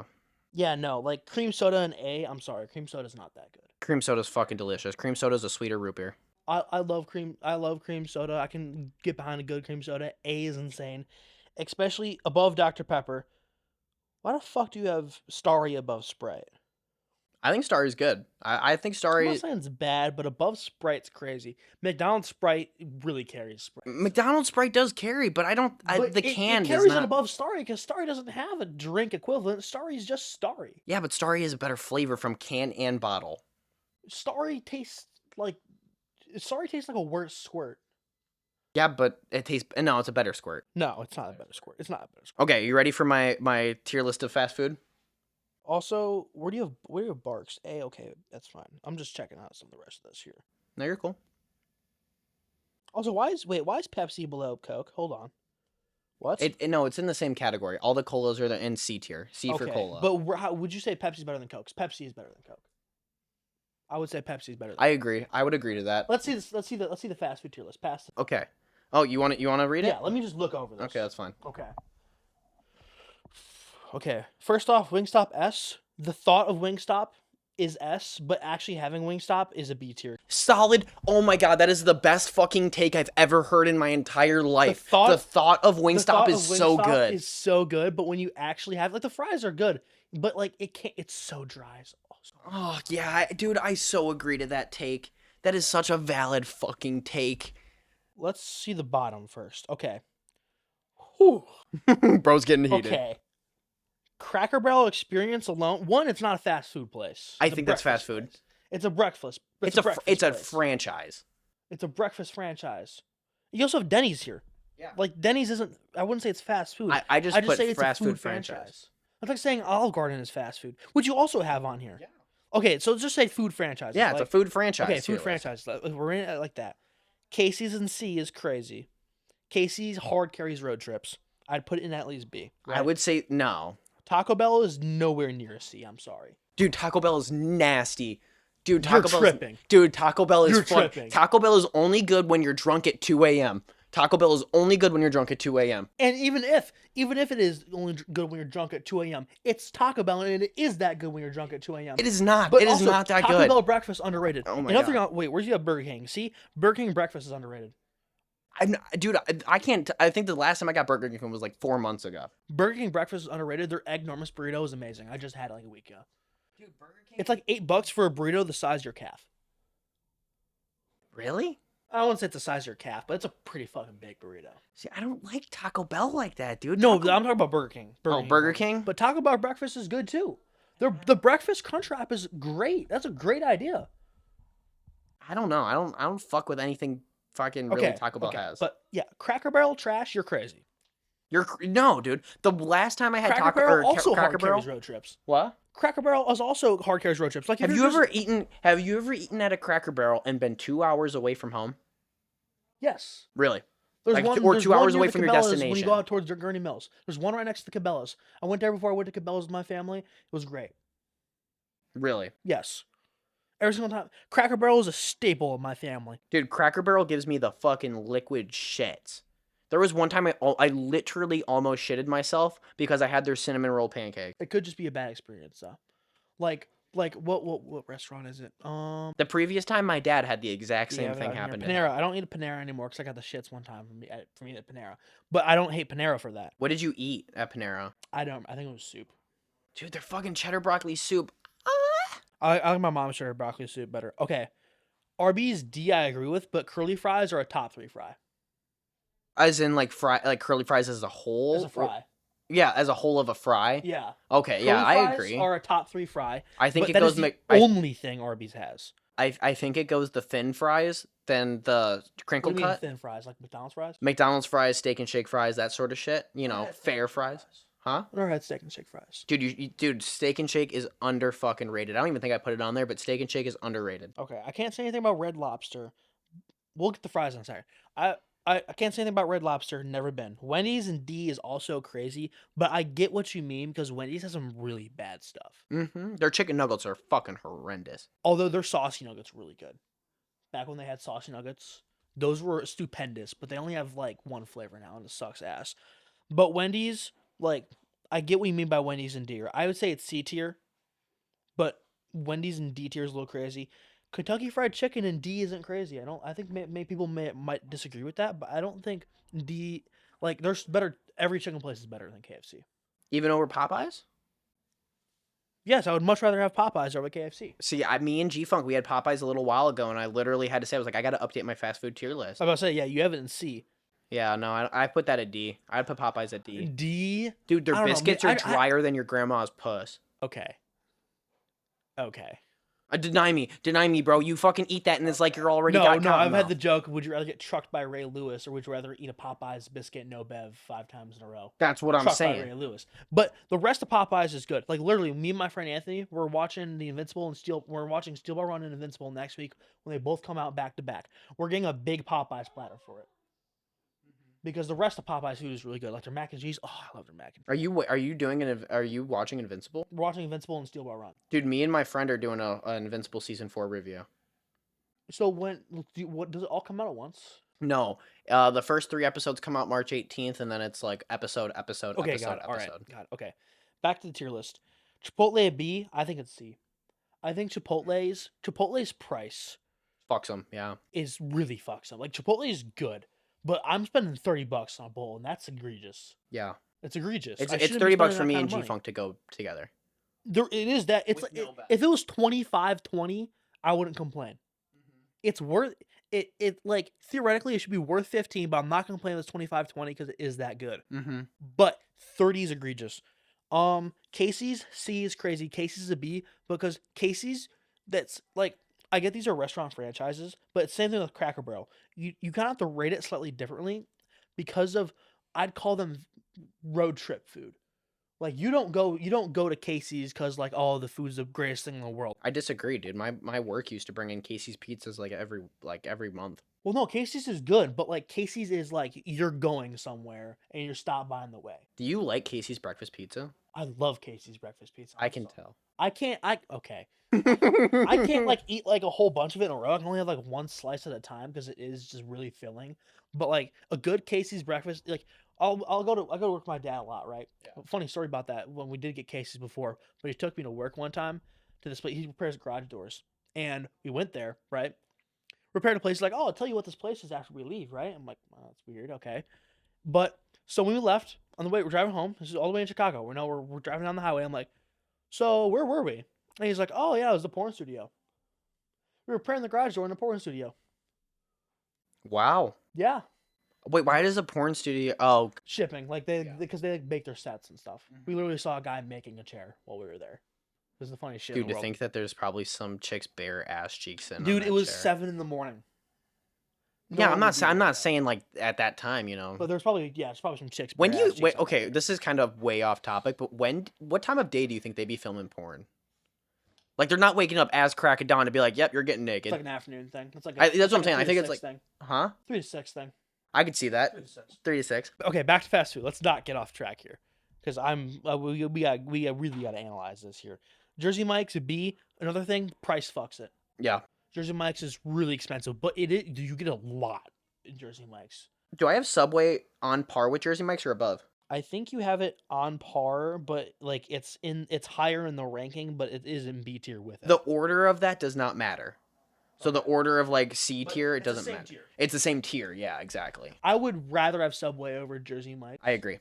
yeah, no, like cream soda and A. I'm sorry, cream soda's not that good. Cream soda's fucking delicious. Cream soda's a sweeter root beer. I love cream soda. I can get behind a good cream soda. A is insane, especially above Dr Pepper. Why the fuck do you have Starry above Sprite? I think Starry's good. I think I'm Starry. not saying it's bad, but above Sprite's crazy. McDonald's Sprite really carries Sprite. McDonald's Sprite does carry, but I don't. The can it does carries not. it above Starry because Starry doesn't have a drink equivalent. Starry's just Starry. Yeah, but Starry is a better flavor from can and bottle. Starry tastes like a worse squirt. Yeah, but it tastes. No, it's a better squirt. No, it's not a better squirt. It's not a better squirt. Okay, you ready for my tier list of fast food? Also, where do you have Barks? A, okay, that's fine. I'm just checking out some of the rest of this here. No, you're cool. Also, why is Pepsi below Coke? Hold on. What? No, it's in the same category. All the colas are in C tier. C for cola. But how would you say Pepsi's better than Coke? 'Cause Pepsi is better than Coke. I would say Pepsi's better. I agree. I would agree to that. Let's see this. Let's see the fast food tier list. Pass it. Okay. Oh, you want to read it? Yeah. Let me just look over this. Okay, that's fine. Okay. Okay. First off, Wingstop S. The thought of Wingstop is S, but actually having Wingstop is a B tier. Solid. Oh my god, that is the best fucking take I've ever heard in my entire life. thought- The thought of The Wingstop thought is of so Wingstop good. is so good, but when you actually have like the fries are good, but like it can't. It's so dry. Oh yeah, dude, I so agree to that take. That is such a valid fucking take. Let's see the bottom first. Okay. Whew. Bro's getting heated. Okay. Cracker Barrel experience alone. One, it's not a fast food place. I It's a think that's fast breakfast food. place. It's a breakfast. It's a breakfast place. franchise. It's a breakfast franchise. You also have Denny's here. Yeah. Like Denny's isn't. I wouldn't say it's fast food. I just put say it's fast a food food franchise. That's like saying Olive Garden is fast food, which you also have on here. Yeah. Okay, so just say food franchise. Yeah, it's a food franchise. Okay, tier food list. franchise. We're in it like that. Casey's and C is crazy. Casey's hard carries road trips. I'd put it in at least B. I would say no. Taco Bell is nowhere near a C. I'm sorry. Dude, Taco Bell is nasty. Dude, You're Taco Bell. tripping. Dude, Taco Bell is You're fun. tripping. Taco Bell is only good when you're drunk at 2 a.m. Taco Bell is only good when you're drunk at 2 a.m. And even if it is only good when you're drunk at 2 a.m., it's Taco Bell, and it is that good when you're drunk at 2 a.m. It is not. But It is also, not that Taco good. Bell breakfast underrated. Oh my Another God. thing. Wait, where's you have Burger King? See, Burger King breakfast is underrated. Dude, I can't. I think the last time I got Burger King was like 4 months ago. Burger King breakfast is underrated. Their egg Normus burrito is amazing. I just had it like a week ago. Dude, Burger King. It's like $8 for a burrito the size of your calf. Really? I wouldn't say it's the size of your calf, but it's a pretty fucking big burrito. See, I don't like Taco Bell like that, dude. No, Taco- I'm talking about Burger King. Burger King? But Taco Bell breakfast is good too. The breakfast crunch wrap is great. That's a great idea. I don't know. I don't fuck with anything fucking really Taco Bell has. But yeah, Cracker Barrel trash. You're crazy. No, dude. The last time I had Cracker Taco Barrel or also Cracker hard Barrel. carries road trips. What? Cracker Barrel is also hard carries road trips. Like Have you ever eaten at a Cracker Barrel and been 2 hours away from home? Yes. Really? There's Like, one, or there's 2 one hours near away the from your Cabela's When you destination. go out towards Gurney Mills, there's one right next to the Cabela's. I went there before I went to Cabela's with my family. It was great. Really? Yes. Every single time. Cracker Barrel is a staple of my family. Dude, Cracker Barrel gives me the fucking liquid shits. There was one time I literally almost shitted myself because I had their cinnamon roll pancake. It could just be a bad experience though. Like what restaurant is it? The previous time my dad had the exact same yeah, thing yeah, happen to Panera. him. I don't eat a Panera anymore because I got the shits one time for me at Panera. But I don't hate Panera for that. What did you eat at Panera? I think it was soup. Dude, their fucking cheddar broccoli soup. I like my mom's cheddar broccoli soup better. Okay. Arby's D I agree with, but curly fries are a top 3 fry. As in like curly fries as a whole? As a fry. Yeah, as a whole of a fry. Yeah. Okay, yeah, Curly I fries agree. Are a top 3 fry. I think but it that goes is the I only thing Arby's has. think it goes the thin fries, then the crinkle What do you mean cut. thin fries? Like McDonald's fries? McDonald's fries, steak and shake fries, that sort of shit. You know, fair fries. Huh? I never had steak and shake fries. Dude, dude, steak and shake is under fucking rated. I don't even think I put it on there, but steak and shake is underrated. Okay, I can't say anything about Red Lobster. We'll get the fries in a second. I can't say anything about Red Lobster. Never been. Wendy's and D is also crazy, but I get what you mean because Wendy's has some really bad stuff. Mm-hmm. Their chicken nuggets are fucking horrendous. Although their saucy nuggets are really good. Back when they had saucy nuggets, those were stupendous, but they only have like one flavor now and it sucks ass. But Wendy's, like, I get what you mean by Wendy's and D. I would say it's C tier, but Wendy's and D tier is a little crazy. Kentucky Fried Chicken and D isn't crazy. I think people might disagree with that, but I don't think D, like, there's better. Every chicken place is better than KFC. Even over Popeyes? Yes, I would much rather have Popeyes over KFC. See, me and G-Funk, we had Popeyes a little while ago, and I literally had to say, I was like, I got to update my fast food tier list. I was about to say, yeah, you have it in C. Yeah, no, I put that at D. I'd put Popeyes at D. D? Dude, their I don't know, biscuits man, are drier than your grandma's puss. Okay. Okay. Deny me, bro. You fucking eat that, and it's like you're already got No, I've had cottonmouth. the joke, would you rather get trucked by Ray Lewis or would you rather eat a Popeyes biscuit no bev 5 times in a row? That's what I'm Trucked by Ray saying. Lewis. But the rest of Popeyes is good. Like literally, me and my friend Anthony, we're watching we're watching Steel Ball Run and Invincible next week when they both come out back to back. We're getting a big Popeyes platter for it. Because the rest of Popeyes food is really good. Like their mac and cheese. Oh, I love their mac and cheese. Are you watching Invincible? We're watching Invincible and Steel Ball Run. Dude, me and my friend are doing an Invincible season 4 review. So what does it all come out at once? No, the first 3 episodes come out March 18th, and then it's like episode. Okay, got it. All right, got it. Okay. back to the tier list. Chipotle a B. I think it's C. I think Chipotle's price Fucks them. Yeah. is really fucks up. Like Chipotle is good, but I'm spending $30 on a bowl, and that's egregious. Yeah. It's egregious. It's I it's shouldn't be $30 spending for that me kind and of G money. Funk to go together. There, it is that it's With like no bet. if it was 25-20, I wouldn't complain. It's worth it. It like theoretically it should be worth 15, but I'm not gonna complain if it's 25-20 because it is that good. Mm-hmm. But 30 is egregious. Casey's C is crazy. Casey's is a B because Casey's that's like I get these are restaurant franchises, but it's same thing with Cracker Barrel. You kind of have to rate it slightly differently because of I'd call them road trip food. Like you don't go to Casey's because like oh the food's the greatest thing in the world. I disagree, dude. My work used to bring in Casey's pizzas like every month. Well, no, Casey's is good, but like Casey's is like you're going somewhere and you're stopped by on the way. Do you like Casey's breakfast pizza? I love Casey's breakfast pizza. I can tell. I can't. Okay. I can't like eat like a whole bunch of it in a row. I can only have like one slice at a time because it is just really filling. But like a good Casey's breakfast, like I go to work with my dad a lot, right? Yeah. Funny story about that. When we did get Casey's before, but he took me to work one time to this place. He repairs garage doors, and we went there, right? Repaired a place. He's like, oh, I'll tell you what this place is after we leave, right? I'm like, well, that's weird. Okay, but so when we left on the way, we're driving home. This is all the way in Chicago. We're driving down the highway. I'm like, so where were we? And he's like, oh yeah, it was the porn studio. We were repairing the garage door in the porn studio. Wow. Yeah, Wait, why does a porn studio? Oh, shipping like Yeah. because they like, make their sets and stuff. Mhm. We literally saw a guy making a chair while we were there. This is the funniest shit. dude, in to the world. think that there's probably some chick's bare ass cheeks in. Dude, on it that was chair. 7 in the morning. No Yeah, one I'm would not. do I'm that. not saying like at that time, you know. But there's probably some chicks. When do bare you ass cheeks wait? on Okay, there. this is kind of way off topic, but what time of day do you think they be filming porn? Like they're not waking up as crack of dawn to be like, "Yep, you're getting It's naked." like an afternoon thing. It's like That's what I'm a saying. I 3 to think it's 6 like, thing. huh? 3 to 6 thing. I could see that. 3 to 6. 3 to 6. Okay, back to fast food. Let's not get off track here, because we really got to analyze this here. Jersey Mike's a B. Another thing, price fucks it. Yeah. Jersey Mike's is really expensive, but you get a lot in Jersey Mike's. Do I have Subway on par with Jersey Mike's or above? I think you have it on par, but like it's higher in the ranking, but it is in B tier with it. The order of that does not matter. So the order of like C But tier, it it's the doesn't same matter. tier. It's the same tier. Yeah, exactly. I would rather have Subway over Jersey Mike's. I agree.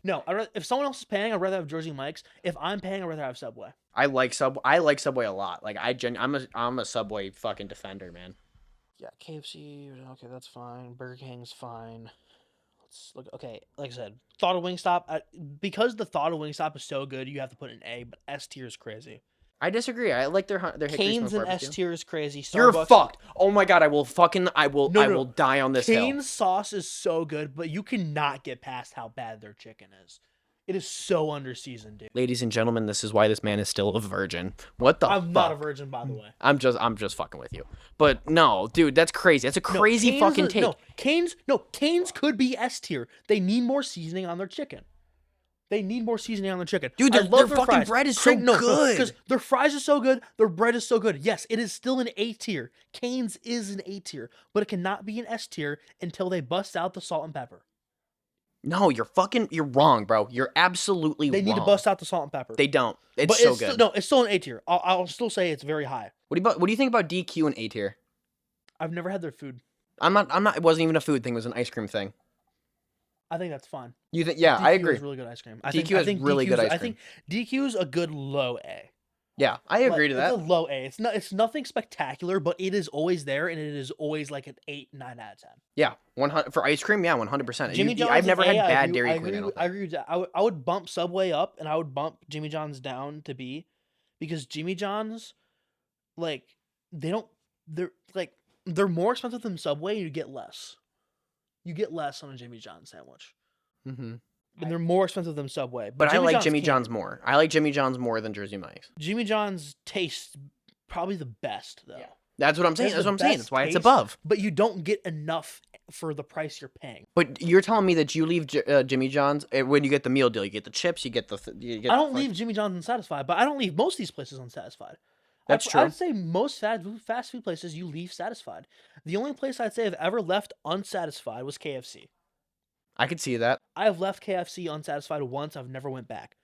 No, if someone else is paying, I'd rather have Jersey Mike's. If I'm paying, I'd rather have Subway. I like Subway a lot. Like I'm a Subway fucking defender, man. Yeah, KFC. Okay, that's fine. Burger King's fine. Let's look. Okay, like I said, thought of Wingstop. Because the thought of Wingstop is so good, you have to put an A. But S tier is crazy. I disagree. I like their Hickory Cane's Smoke and barbecue. S tier is crazy. You're Starbucks. fucked. Oh my god, I will No. die on this hill. Cane's sauce is so good, but you cannot get past how bad their chicken is. It is so underseasoned, dude. Ladies and gentlemen, this is why this man is still a virgin. What the I'm not a fuck? virgin, by the way. I'm just fucking with you. But no, dude, that's crazy. That's a crazy Cane's fucking is- take. Cane's could be S tier. They need more seasoning on their chicken. Dude, Dude, I their love fucking fries. bread is so good. Because their fries are so good, their bread is so good. Yes, it is still an A tier. Cane's is an A tier, but it cannot be an S tier until they bust out the salt and pepper. No, you're wrong, bro. You're absolutely They wrong. need to bust out the salt and pepper. They don't. It's but so it's good. Still, no, it's still an A tier. I'll still say it's very high. What do you think about DQ and A tier? I've never had their food. I'm not. It wasn't even a food thing. It was an ice cream thing. I think that's fine. You think? Yeah, I DQ agree. Is really good ice cream. DQ has really good ice I think DQ is a good low A. Yeah, I agree to that. It's a low A. It's nothing spectacular, but it is always there, and it is always like an 8, 9 out of 10. Yeah, 100 for ice cream. Yeah, 100%. Jimmy John's. I've never is had A, bad Dairy Queen. I agree with that. I would bump Subway up, and I would bump Jimmy John's down to B, because Jimmy John's, like, they're more expensive than Subway. And you get less. You get less on a Jimmy John's sandwich, Mm-hmm. and they're more expensive than Subway. But I like John's Jimmy can't. John's more. I like Jimmy John's more than Jersey Mike's. Jimmy John's tastes probably the best though. Yeah. That's what I'm saying. It's That's the what I'm saying. best That's why it's taste. above. But you don't get enough for the price you're paying. But you're telling me that you leave Jimmy John's when you get the meal deal. You get the chips. You get the. I don't leave Jimmy John's unsatisfied, but I don't leave most of these places unsatisfied. That's true. I'd say most fast food places you leave satisfied. The only place I'd say I've ever left unsatisfied was KFC. I could see that. I have left KFC unsatisfied once. I've never went back.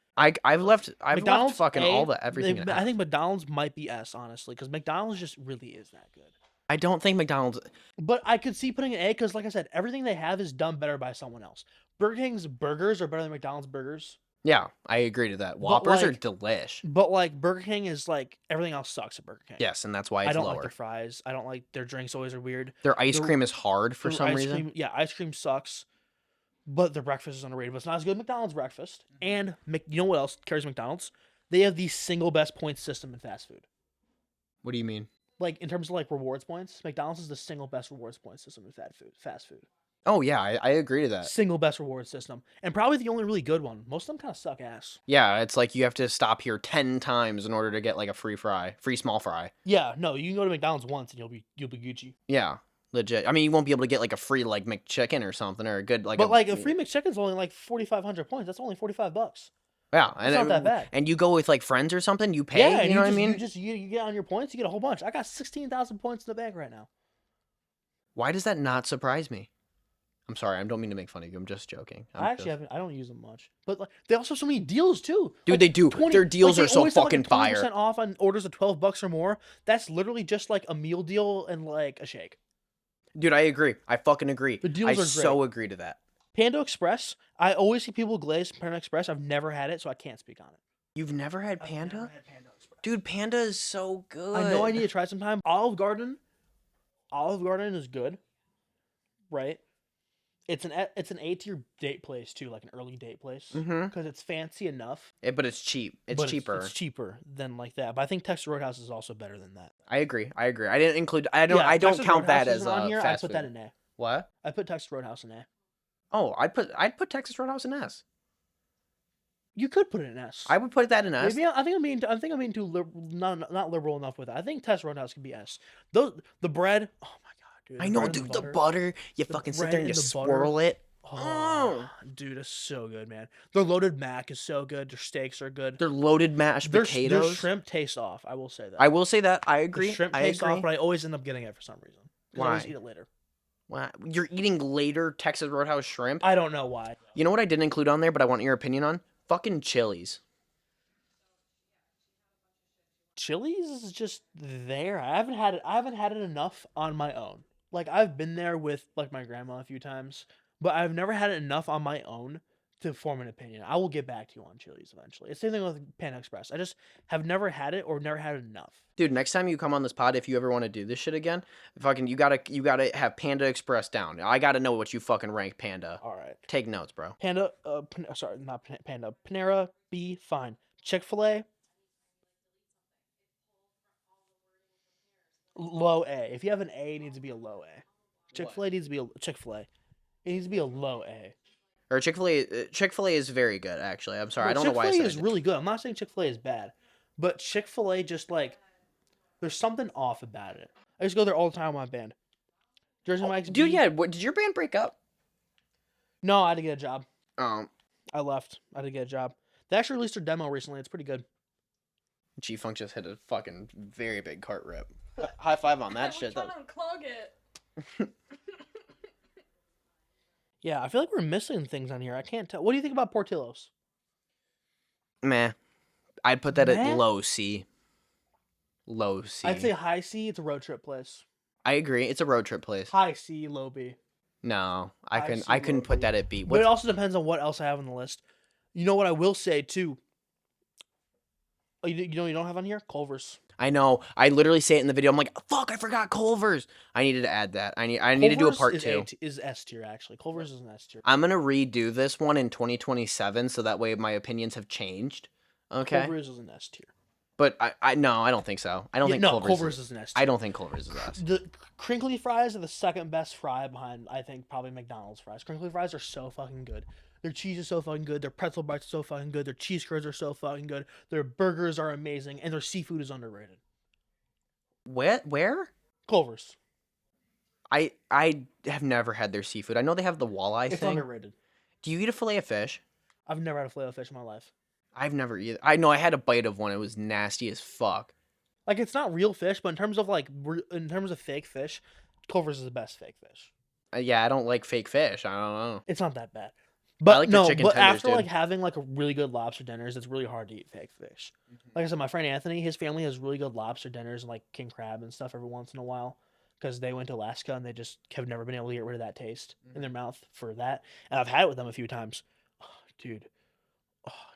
I've left McDonald's fucking A, all the everything. in I F. think McDonald's might be S, honestly, because McDonald's just really is that good. I don't think McDonald's. But I could see putting an A because, like I said, everything they have is done better by someone else. Burger King's burgers are better than McDonald's burgers. Yeah, I agree to that. But, Whoppers are like- delish. But like Burger King is like everything else sucks at Burger King. Yes, and that's why it's I don't lower. like their fries. I don't like their drinks. Always are weird. Their ice their- cream is hard for Their some ice reason. cream, yeah, ice cream sucks. But their breakfast is underrated. But it's not as good as McDonald's breakfast. And you know what else carries McDonald's? They have the single best points system in fast food. What do you mean? Like in terms of like rewards points, McDonald's is the single best rewards point system in fast food. Oh yeah, I agree to that. Single best reward system, and probably the only really good one. Most of them kind of suck ass. Yeah, it's like you have to stop here 10 times in order to get like a free small fry. Yeah, no, you can go to McDonald's once and you'll be Gucci. Yeah, legit. I mean, you won't be able to get like a free like McChicken or something or a good like. But like a free McChicken's only like 4,500 points. That's only $45. Yeah, and It's not that bad. And you go with like friends or something, you pay. Yeah, you know what I mean? You get on your points, you get a whole bunch. I got 16,000 points in the bank right now. Why does that not surprise me? I'm sorry, I don't mean to make fun of you. I'm just joking. I don't use them much, but like they also have so many deals too. Dude, Like, they do. Their deals they are so always have, like, fucking fire. 20% off on orders of $12 or more. That's literally just like a meal deal and like a shake. Dude, I agree. I fucking agree. The deals I are great. so agree to that. Panda Express. I always see people glaze Panda Express. I've never had it, so I can't speak on it. You've never had I've Panda? never had Panda Express. Dude, Panda is so good. I know I need to try sometime. Olive Garden is good, right? It's an A tier date place too, like an early date place, Mm-hmm. because it's fancy enough. But it's cheap. It's but cheaper. It's cheaper than like that. But I think Texas Roadhouse is also better than that. I agree. I didn't include. I don't Texas count that Roadhouse as isn't on here. fast I put food. that in A. What? I put Texas Roadhouse in A. Oh, I'd put Texas Roadhouse in S. You could put it in S. I would put that in S. Maybe I think I'm being too not liberal enough with it. I think Texas Roadhouse can be S. The bread. Oh my god, dude. I know, bread and dude. The butter. You The fucking sit bread there and you and the butter. swirl it. Oh, dude, it's so good, man. Their loaded mac is so good. Their steaks are good. Their loaded mashed Their potatoes. shrimp tastes off. I will say that. I will say that. I The agree. shrimp I tastes agree. off, but I always end up getting it for some reason. 'Cause I always Why? eat it later. Wow. You're eating later Texas Roadhouse shrimp. I don't know why. You know what I didn't include on there, but I want your opinion on? Fucking Chili's. Chili's is just there. I haven't had it enough on my own. Like I've been there with like my grandma a few times, but I've never had it enough on my own to form an opinion. I will get back to you on Chili's eventually. It's the same thing with Panda Express. I just have never had it or never had it enough. Dude, next time you come on this pod, if you ever want to do this shit again, fucking you gotta have Panda Express down. I gotta know what you fucking rank Panda. All right. Take notes, bro. Panda, sorry, not Panda. Panera, B, fine. Chick-fil-A, low A. If you have an A, it needs to be a low A. Chick-fil-A needs to be a Chick-fil-A. It needs to be a low A. Or Chick-fil-A is very good, actually. I'm sorry, I No, don't know why I Chick-fil-A said is it. really good. I'm not saying Chick-fil-A is bad, but Chick-fil-A just like there's something off about it. I used to go there all the time with my band. Jersey Mike's. Dude, B. yeah, what, did your band break up? No, I had to get a job. Um, I left. I had to get a job. They actually released their demo recently. It's pretty good. G-Funk just hit a fucking very big cart rip. High five on that shit. Trying to unclog it. Yeah, I feel like we're missing things on here. I can't tell. What do you think about Portillo's? Meh. I'd put that Meh? at low C. Low C. I'd say high C. It's a road trip place. I agree. It's a road trip place. High C, low B. No, I I see couldn't low put B. that at B. But it What's, also depends on what else I have on the list. You know what I will say too. Oh, you know you don't have on here Culver's. I know. I literally say it in the video. I'm like, fuck, I forgot Culver's. I needed to add that. I need to do a part Culver's two. is S tier actually. Culver's is an S tier. I'm gonna redo this one in 2027, so that way my opinions have changed. Okay. Culver's is an S tier. But I no, I don't think so. I don't think no, Culver's. Culver's is an S tier. I don't think Culver's is us. The crinkly fries are the second best fry behind, I think, probably McDonald's fries. Crinkly fries are so fucking good. Their cheese is so fucking good. Their pretzel bites are so fucking good. Their cheese curds are so fucking good. Their burgers are amazing, and their seafood is underrated. Where? Culver's. I have never had their seafood. I know they have the walleye It's thing. underrated. Do you eat a fillet of fish? I've never had a filet of fish in my life. I've never either. I know I had a bite of one. It was nasty as fuck. Like, it's not real fish, but in terms of fake fish, Culver's is the best fake fish. Yeah, I don't like fake fish. I don't know. It's not that bad. But like the no, chicken but tenders, after dude. like having like a really good lobster dinners, it's really hard to eat fake fish. Like I said, my friend Anthony, his family has really good lobster dinners and like king crab and stuff every once in a while because they went to Alaska and they just have never been able to get rid of that taste in their mouth for that. And I've had it with them a few times. Oh, dude,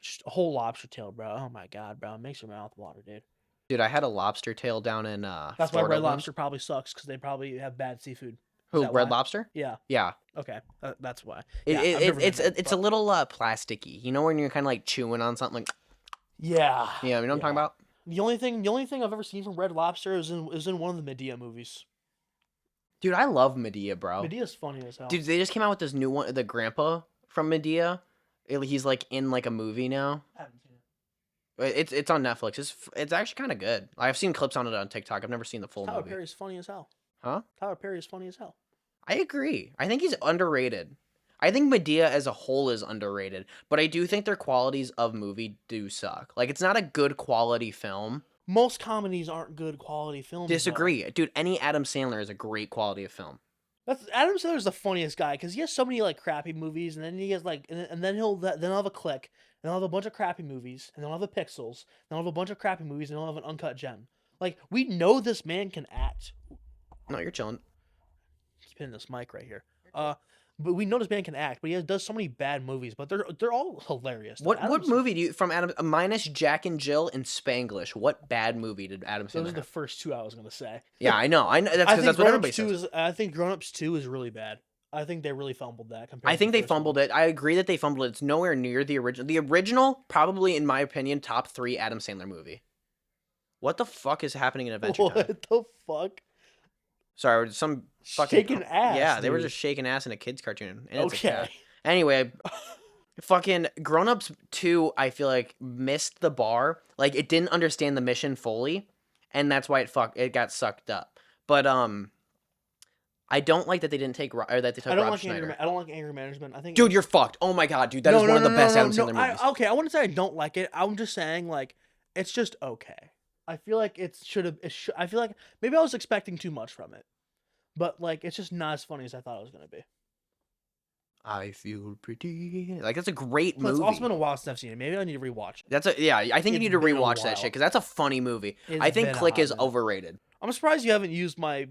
just a whole lobster tail, bro. Oh my god, bro, it makes your mouth water, dude. Dude, I had a lobster tail down in That's why Florida Red once. Lobster probably sucks because they probably have bad seafood. Is Who, that Red why? Lobster? Yeah. Yeah. Okay, that's why. It, Yeah, it, I've it, never been it's there, it's a but- little plasticky. You know when you're kind of like chewing on something like, Yeah. yeah, you know what I'm talking about? The only thing I've ever seen from Red Lobster is in one of the Medea movies. Dude, I love Medea, bro. Medea's funny as hell. Dude, they just came out with this new one, the grandpa from Medea. He's like in like a movie now. I haven't seen it. It's on Netflix. It's actually kind of good. I've seen clips on it on TikTok. I've never seen the full Tyler movie. Perry's funny as hell. Huh? Tyler Perry is funny as hell. I agree. I think he's underrated. I think Medea as a whole is underrated, but I do think their qualities of movie do suck. Like it's not a good quality film. Most comedies aren't good quality films. though. Disagree, dude. Any Adam Sandler is a great quality of film. That's Adam Sandler's the funniest guy because he has so many like crappy movies, and then he has like, and then he'll have a click, and he'll have a bunch of crappy movies, and then he'll have a Pixels, then he'll have a bunch of crappy movies, and he'll have an uncut gem. Like we know this man can act. No, you're chilling. Keep hitting this mic right here. But we know this man can act, but does so many bad movies, but they're all hilarious. though. What movie do you from Adam minus Jack and Jill and Spanglish? What bad movie did Adam Those Sandler are the have? first two I was gonna say. Yeah, I know. That's I because think that's what Grown everybody Ups 2 says. I think Grown Ups 2 is really bad. I think they really fumbled that. Compared I to think the they first one. fumbled it. I agree that they fumbled it. It's nowhere near the original. The original, probably in my opinion, top 3 Adam Sandler movie. What the fuck is happening in Adventure Time? What the fuck? Sorry, some fucking Shaking ass. Yeah, they were dude. just shaking ass in a kids cartoon. And it's a cat. Okay. Anyway, fucking Grown Ups 2, I feel like missed the bar. Like it didn't understand the mission fully, and that's why it got sucked up. But I don't like that they didn't take or that they took I don't Rob like Schneider. I don't like anger management. I think Dude, you're fucked. Oh my god, dude, that is one of the best Adam Sandler movies. Okay, I wouldn't say I don't like it. I'm just saying like it's just okay. I feel like it should have. I feel like maybe I was expecting too much from it, but like it's just not as funny as I thought it was gonna be. I feel pretty. Like that's a great But movie. it's also been a while since I've seen it. Maybe I need to rewatch it. Yeah. I think you It's need to been a rewatch that while. shit because that's a funny movie. It's I think been a Click hot is minute. overrated. I'm surprised you haven't used my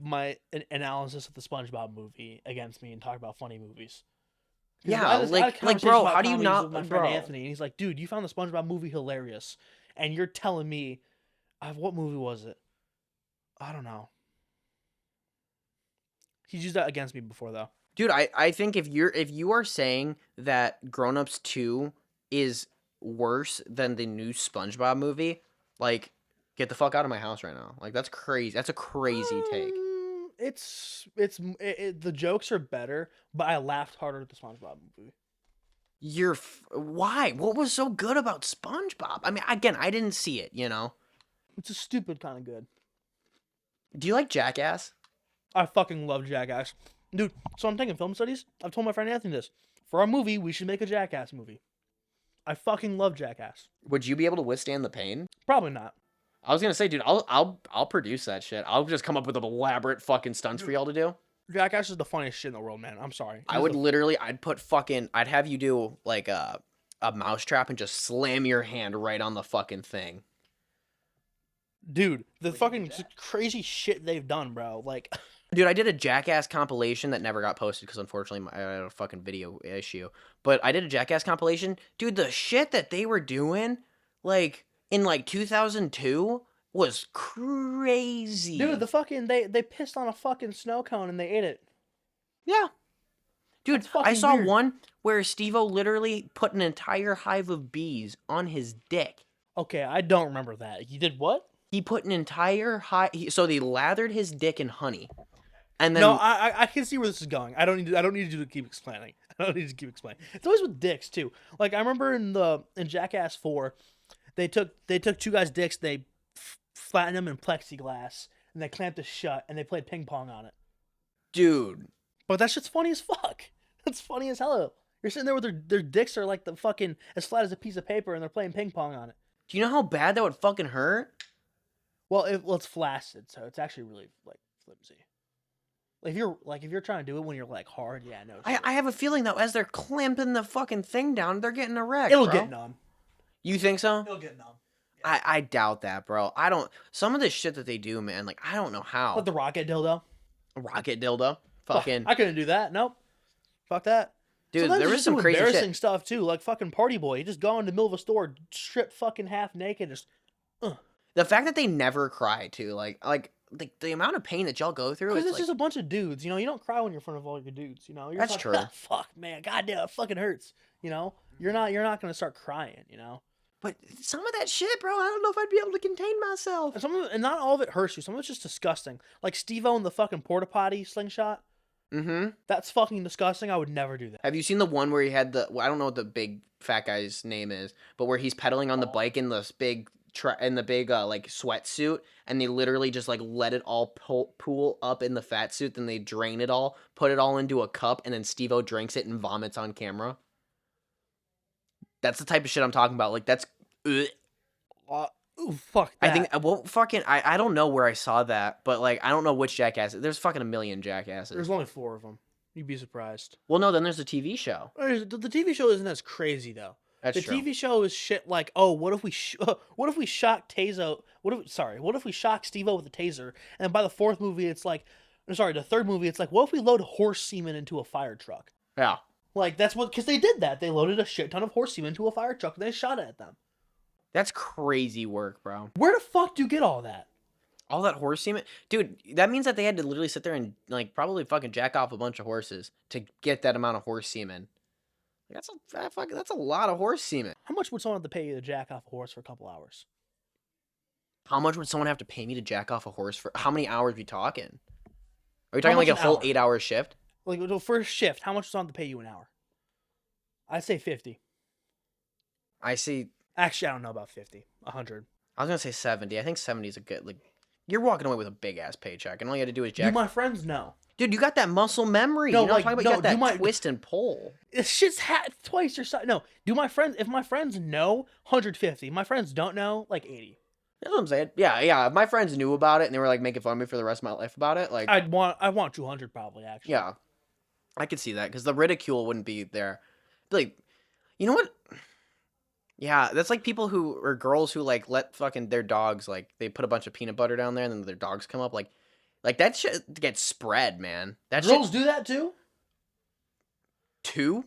analysis of the SpongeBob movie against me and talked about funny movies. 'Cause Yeah, I had a like, conversation bro, about how do you comedies not, with my friend bro? Anthony, and he's like, "Dude, you found the SpongeBob movie hilarious," and you're telling me, what movie was it? I don't know. He's used that against me before though. Dude, I think if you are saying that Grown Ups 2 is worse than the new SpongeBob movie, like get the fuck out of my house right now. Like that's crazy. That's a crazy take. The jokes are better, but I laughed harder at the SpongeBob movie. Why? What was so good about SpongeBob? I mean, again, I didn't see it, you know. It's a stupid kind of good. Do you like Jackass? I fucking love Jackass. Dude, so I'm taking film studies. I've told my friend Anthony this. For our movie, we should make a Jackass movie. I fucking love Jackass. Would you be able to withstand the pain? Probably not. I was gonna say, dude, I'll produce that shit. I'll just come up with elaborate fucking stunts for y'all to do. Jackass is the funniest shit in the world, man. I'm sorry. I'd have you do like a mousetrap and just slam your hand right on the fucking thing. Dude, the fucking crazy shit they've done, bro. Like, Dude, I did a Jackass compilation that never got posted because unfortunately I had a fucking video issue. But I did a Jackass compilation. Dude, the shit that they were doing, like, in, like, 2002 was crazy. dude, they pissed on a fucking snow cone and they ate it. Yeah. Dude, That's fucking I saw weird. one where Steve-O literally put an entire hive of bees on his dick. Okay, I don't remember that. You did what? He put an entire hive... So they lathered his dick in honey. And then... No, I can see where this is going. I don't need you to keep explaining. I don't need to keep explaining. It's always with dicks too. Like I remember in Jackass 4, they took 2 guys' dicks, they flattened them in plexiglass, and they clamped it shut, and they played ping pong on it. Dude. But that shit's funny as fuck. That's funny as hell. You're sitting there with their dicks are like the fucking as flat as a piece of paper, and they're playing ping pong on it. Do you know how bad that would fucking hurt? Well, it's flaccid, so it's actually really like flimsy. Like if you're trying to do it when you're like hard, yeah, no. I have a feeling though, as they're clamping the fucking thing down, they're getting erect. It'll bro. get numb. You think so? It'll get numb. I doubt that, bro. I don't. Some of the shit that they do, man. Like I don't know how. Like the rocket dildo. Rocket dildo. Fucking. I couldn't do that. Nope. Fuck that. Dude, Sometimes there they was just some do crazy embarrassing shit. stuff too, like fucking Party Boy. You just go in the middle of a store, strip fucking half naked, just. The fact that they never cry too, like the amount of pain that y'all go through. Because It's it's like, just a bunch of dudes, you know. You don't cry when you're in front of all your dudes, you know. You're That's like, true. "Ah, fuck, man, goddamn, it fucking hurts, you know. You're not gonna start crying, you know. but some of that shit, bro. I don't know if I'd be able to contain myself. And not all of it hurts you. Some of it's just disgusting. Like Steve-O in the fucking porta potty slingshot. Mm-hmm. That's fucking disgusting. I would never do that. Have you seen the one where he had the? Well, I don't know what the big fat guy's name is, but where he's pedaling on the bike in this big like sweatsuit, and they literally just like let it all pool up in the fat suit, then they drain it all, put it all into a cup, and then Steve-O drinks it and vomits on camera. That's the type of shit I'm talking about. Like that's. Ugh. Ooh, fuck that. I think I don't know where I saw that, but like I don't know which jackass. There's fucking a million jackasses. There's only 4 of them. You'd be surprised. Well, no, then there's the TV show. The TV show isn't as crazy though. That's The true. TV show is shit like, oh, what if we shock Tazo? What if we shock Steve-O with a taser? And by the 4th movie, it's like, the 3rd movie, it's like, what if we load horse semen into a fire truck? Yeah. Like that's what, because they did that. They loaded a shit ton of horse semen into a fire truck and they shot it at them. That's crazy work, bro. Where the fuck do you get all that? All that horse semen, dude. That means that they had to literally sit there and like probably fucking jack off a bunch of horses to get that amount of horse semen. That's a lot of horse semen. How much would someone have to pay you to jack off a horse for a couple hours? How much would someone have to pay me to jack off a horse for? How many hours are we talking? Are we How talking like much a an whole hour? 8-hour shift? Like the first shift, how much would someone have to pay you an hour? I'd say 50. I see. Actually, I don't know about 50. 100. I was gonna say 70. I think 70 is a good like. You're walking away with a big ass paycheck, and all you had to do is Do jack. my friends know? Dude, you got that muscle memory. No, you know like, what I'm talking about? You no, got do that my- twist and pull. This shit's twice your size. No, do my friends? If my friends know, 150. My friends don't know, like 80. That's what I'm saying. Yeah. If my friends knew about it and they were like making fun of me for the rest of my life about it, like, I want 200 probably actually. yeah, I could see that because the ridicule wouldn't be there. Be like, you know what? Yeah, that's like people who or girls who like let fucking their dogs like they put a bunch of peanut butter down there and then their dogs come up like that shit gets spread, man. That Girls shit do that too? too.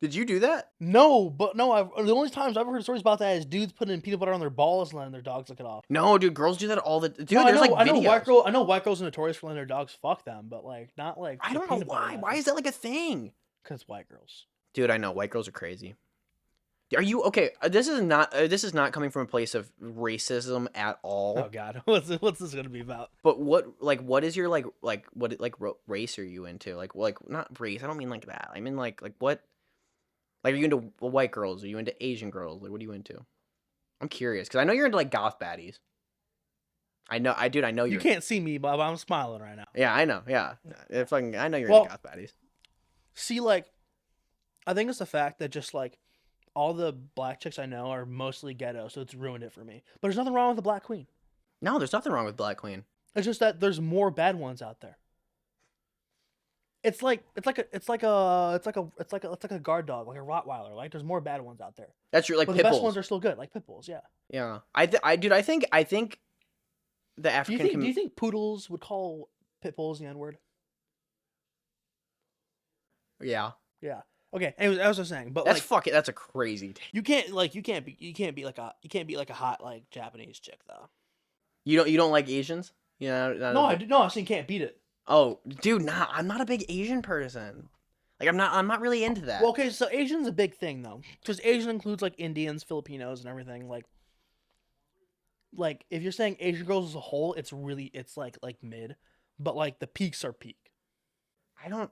Did you do that? No, but no. The only times I've heard stories about that is dudes putting peanut butter on their balls and letting their dogs lick it off. No, dude, girls do that all the dude. No, There's like I know videos. I know white girls are notorious for letting their dogs fuck them, but like not like. I don't know why. Why is that like a thing? Because white girls. Dude, I know white girls are crazy. Are you okay? This is not coming from a place of racism at all. Oh God, what's this gonna be about? But what is your race are you into? Like not race. I don't mean like that. I mean like what? Like are you into white girls? Are you into Asian girls? Like what are you into? I'm curious because I know you're into like goth baddies. I know You you're. can't see me, but I'm smiling right now. Yeah, I know. Yeah, I know you're Well- into goth baddies. See, like, I think it's the fact that just like all the black chicks I know are mostly ghetto, so it's ruined it for me. But there's nothing wrong with the Black Queen. No, there's nothing wrong with Black Queen. It's just that there's more bad ones out there. It's like a guard dog, like a Rottweiler. Like there's more bad ones out there. That's true. Like But pit the best bulls. ones are still good, like pit bulls. Yeah. Yeah, I think the African. Do you think poodles would call pit bulls the N word? Yeah, Yeah. Okay. Anyways, I was just saying, but that's like fucking. That's a crazy. you can't be like a hot like Japanese chick though. You don't like Asians? You know, No, I was saying can't beat it. Oh, dude, nah, I'm not a big Asian person. Like, I'm not really into that. Well, okay, so Asian's a big thing though, because Asian includes like Indians, Filipinos, and everything. Like if you're saying Asian girls as a whole, it's like mid, but like the peaks are peak. I don't.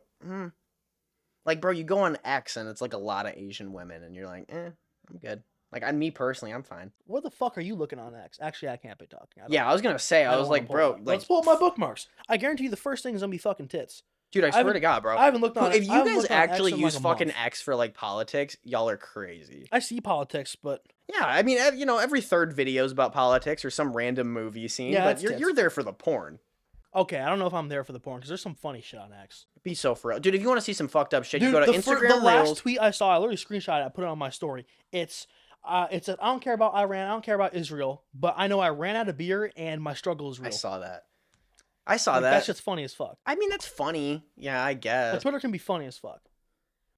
Like, bro, you go on X and it's like a lot of Asian women, and you're like, I'm good. Like, me personally, I'm fine. What the fuck are you looking on X? Actually, I can't be talking. Yeah, I was gonna say, I don't was wanna like, pull bro, it up. like, Let's pull up my bookmarks. I guarantee you, the first thing is gonna be fucking tits. dude, I swear to God, bro. I haven't looked on. If you I haven't guys looked on X actually in, use like, a fucking month. X for like politics, y'all are crazy. I see politics, but Yeah, I mean, every third video is about politics or some random movie scene, Yeah, but that's you're tits. there for the porn. Okay, I don't know if I'm there for the porn because there's some funny shit on X. Be so for real. Dude, if you want to see some fucked up shit, Dude, you go to the Instagram last Reels. tweet I saw, I literally screenshot it. I put it on my story. It said, I don't care about Iran. I don't care about Israel. But I know I ran out of beer and my struggle is real. I saw that. I saw Like, that. that's just funny as fuck. I mean, that's funny. Yeah, I guess. Like, Twitter can be funny as fuck.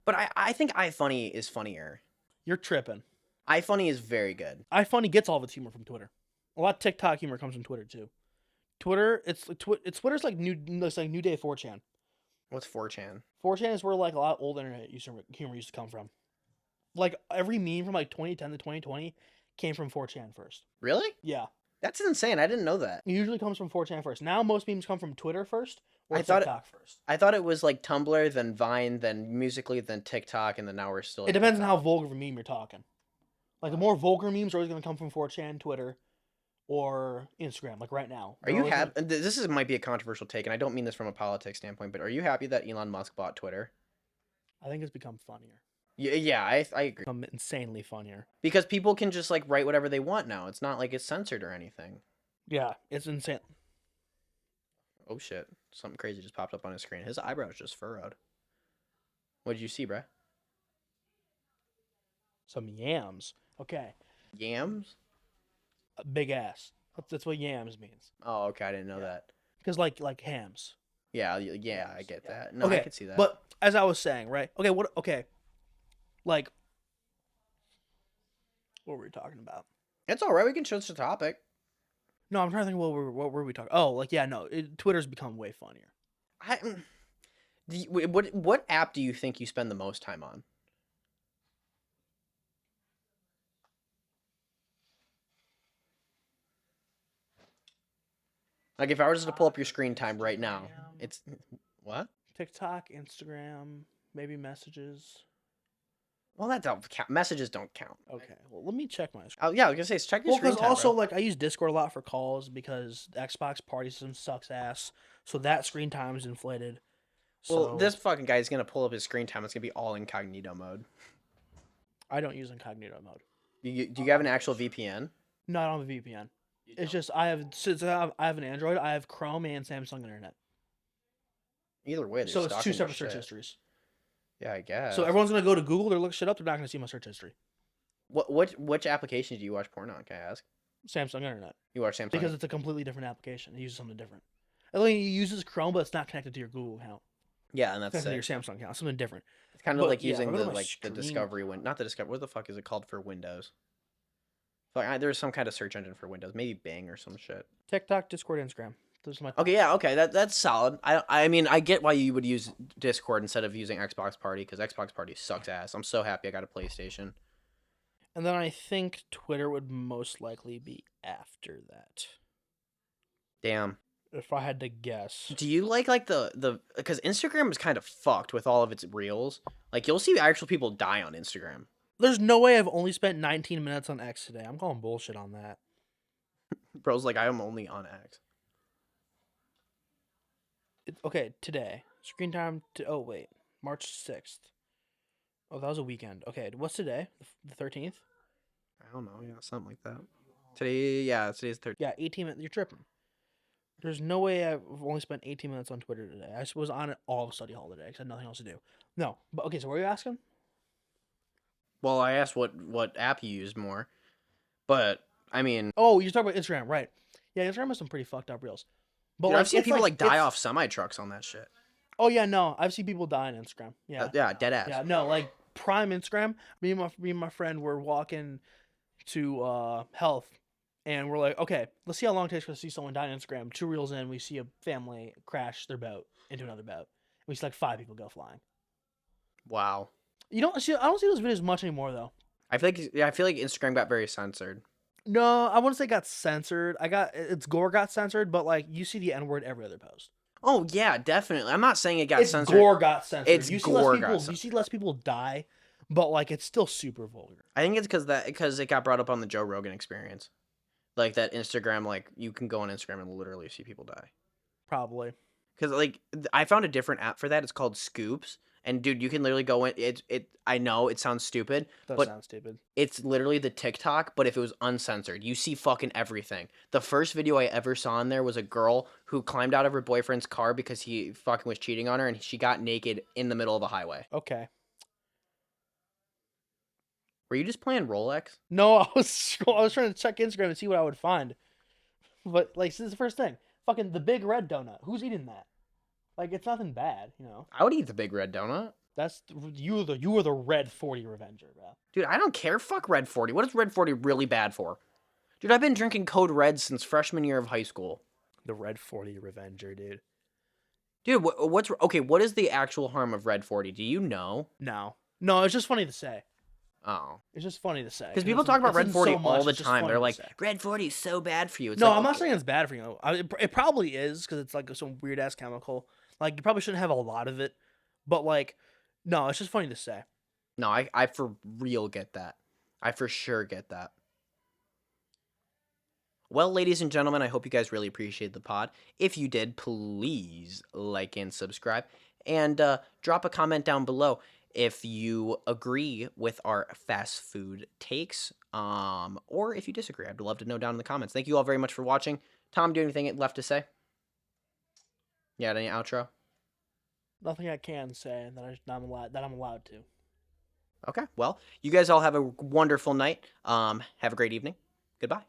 But I think iFunny is funnier. You're tripping. iFunny is very good. iFunny gets all of its humor from Twitter. A lot of TikTok humor comes from Twitter too. Twitter's like new day 4chan. What's 4chan? 4chan is where like a lot of old internet humor used to come from. Like every meme from like 2010 to 2020 came from 4chan first. Really? Yeah. That's insane. I didn't know that. It usually comes from 4chan first. Now most memes come from Twitter first or I thought TikTok first. I thought it was like Tumblr, then Vine, then Musically, then TikTok, and then now we're still. It depends on how vulgar of a meme you're talking. Like the more vulgar memes are always going to come from 4chan, Twitter, or Instagram. Like right now. Are you happy? This might be a controversial take, and I don't mean this from a politics standpoint, but are you happy that Elon Musk bought Twitter? I think it's become funnier. Yeah, I agree. Become insanely funnier. Because people can just like write whatever they want now. It's not like it's censored or anything. Yeah, it's insane. Oh shit! Something crazy just popped up on his screen. His eyebrows just furrowed. What did you see, bruh? Some yams. Okay. Yams? A big ass. That's what yams means. Oh, okay. I didn't know Yeah. that. Because like hams. Yeah, I get that. No, Okay, I can see that. But as I was saying, right? Okay. Like, what were we talking about? It's all right. We can switch the topic. No, I'm trying to think what were we talking? Oh, like yeah, no. Twitter's become way funnier. What app do you think you spend the most time on? Like if I was to pull up your screen time right now, it's what? TikTok, Instagram, maybe messages. Well, that don't count. Messages don't count. Okay, well let me check my screen. Oh yeah, I was gonna say check your Well, screen because time. also Bro. like I use Discord a lot for calls because the Xbox party system sucks ass. So that screen time is inflated. Well, So this fucking guy is gonna pull up his screen time. It's gonna be all incognito mode. I don't use incognito mode. Do you have an actual VPN? No, I don't have a VPN. It's just since I have an Android, I have Chrome and Samsung Internet. Either way, they're So it's stalking two your separate search shit. histories. Yeah, I guess. So everyone's gonna go to Google, they're looking shit up, they're not gonna see my search history. Which applications do you watch porn on? Can I ask? Samsung Internet. You watch Samsung? Because it's a completely different application. It uses something different. It only uses Chrome, but it's not connected to your Google account. Yeah, and It's that's connected to your sick. Samsung account. Something different. It's kind of But, like yeah, using if I go the to my the screen- Discovery not the Discovery. What the fuck is it called for Windows? Like there's some kind of search engine for Windows, maybe Bing or some shit. TikTok, Discord, Instagram. Those are my Okay, yeah, okay, that's solid. I mean I get why you would use Discord instead of using Xbox Party because Xbox Party sucks ass. I'm so happy I got a PlayStation. And then I think Twitter would most likely be after that. Damn. If I had to guess. Do you like the because Instagram is kind of fucked with all of its reels. Like you'll see actual people die on Instagram. There's no way I've only spent 19 minutes on X today. I'm calling bullshit on that. Bro's like I'm only on X. Okay, today. Screen time oh wait. March 6th. Oh, that was a weekend. Okay, what's today? The 13th? I don't know, yeah, something like that. Today's 13th. Yeah, 18 minutes. You're tripping. There's no way I've only spent 18 minutes on Twitter today. I was on it all study hall today because I had nothing else to do. No, but okay. So what are you asking? Well, I asked what app you used more, but I mean, Oh, you're talking about Instagram, right? Yeah, Instagram has some pretty fucked up reels. But dude, I've seen it's people like die it's- off semi trucks on that shit. Oh yeah, no, I've seen people die on Instagram. Yeah, Yeah, dead ass. yeah, no, like prime Instagram. Me and my friend were walking to health, and we're like, okay, let's see how long it takes to see someone die on Instagram. 2 reels in, we see a family crash their boat into another boat. We see like 5 people go flying. Wow. You don't see. I don't see those videos much anymore though. I feel like Instagram got very censored. No, I wouldn't say it got censored. Its gore got censored, but like you see the N word every other post. Oh yeah, definitely. I'm not saying it got censored. Gore got censored. It's you see gore less got people. censored. You see less people die, but like it's still super vulgar. I think it's because it got brought up on the Joe Rogan Experience, like that Instagram. Like you can go on Instagram and literally see people die. Probably. Because like I found a different app for that. It's called Scoops, and dude, you can literally go in. It. I know it sounds stupid, Does but sound stupid. it's literally the TikTok, but if it was uncensored, you see fucking everything. The first video I ever saw in there was a girl who climbed out of her boyfriend's car because he fucking was cheating on her, and she got naked in the middle of a highway. Okay. Were you just playing Rolex? No, I was trying to check Instagram and see what I would find. But like, this is the first thing. Fucking the big red donut. Who's eating that? Like, it's nothing bad, you know. I would eat the big red donut. That's you were the red 40 revenger, bro. Dude, I don't care. Fuck Red 40. What is Red 40 really bad for? Dude, I've been drinking Code Red since freshman year of high school. The red 40 revenger, dude. Dude, what's okay? What is the actual harm of Red 40? Do you know? No, it's just funny to say. Oh, It's just funny to say. because people talk about It's Red in 40 so much, all the it's just time. funny They're to like, say. Red 40 is so bad for you. It's No, like, I'm not okay. saying it's bad for you. It probably is because it's like some weird ass chemical. Like, you probably shouldn't have a lot of it, but like, no, it's just funny to say. No, I for real get that. I for sure get that. Well, ladies and gentlemen, I hope you guys really appreciated the pod. If you did, please like and subscribe. And drop a comment down below if you agree with our fast food takes, or if you disagree. I'd love to know down in the comments. Thank you all very much for watching. Tom, do you have anything left to say? Yeah, any outro? Nothing I can say that I'm allowed to. Okay, well, you guys all have a wonderful night. Have a great evening. Goodbye.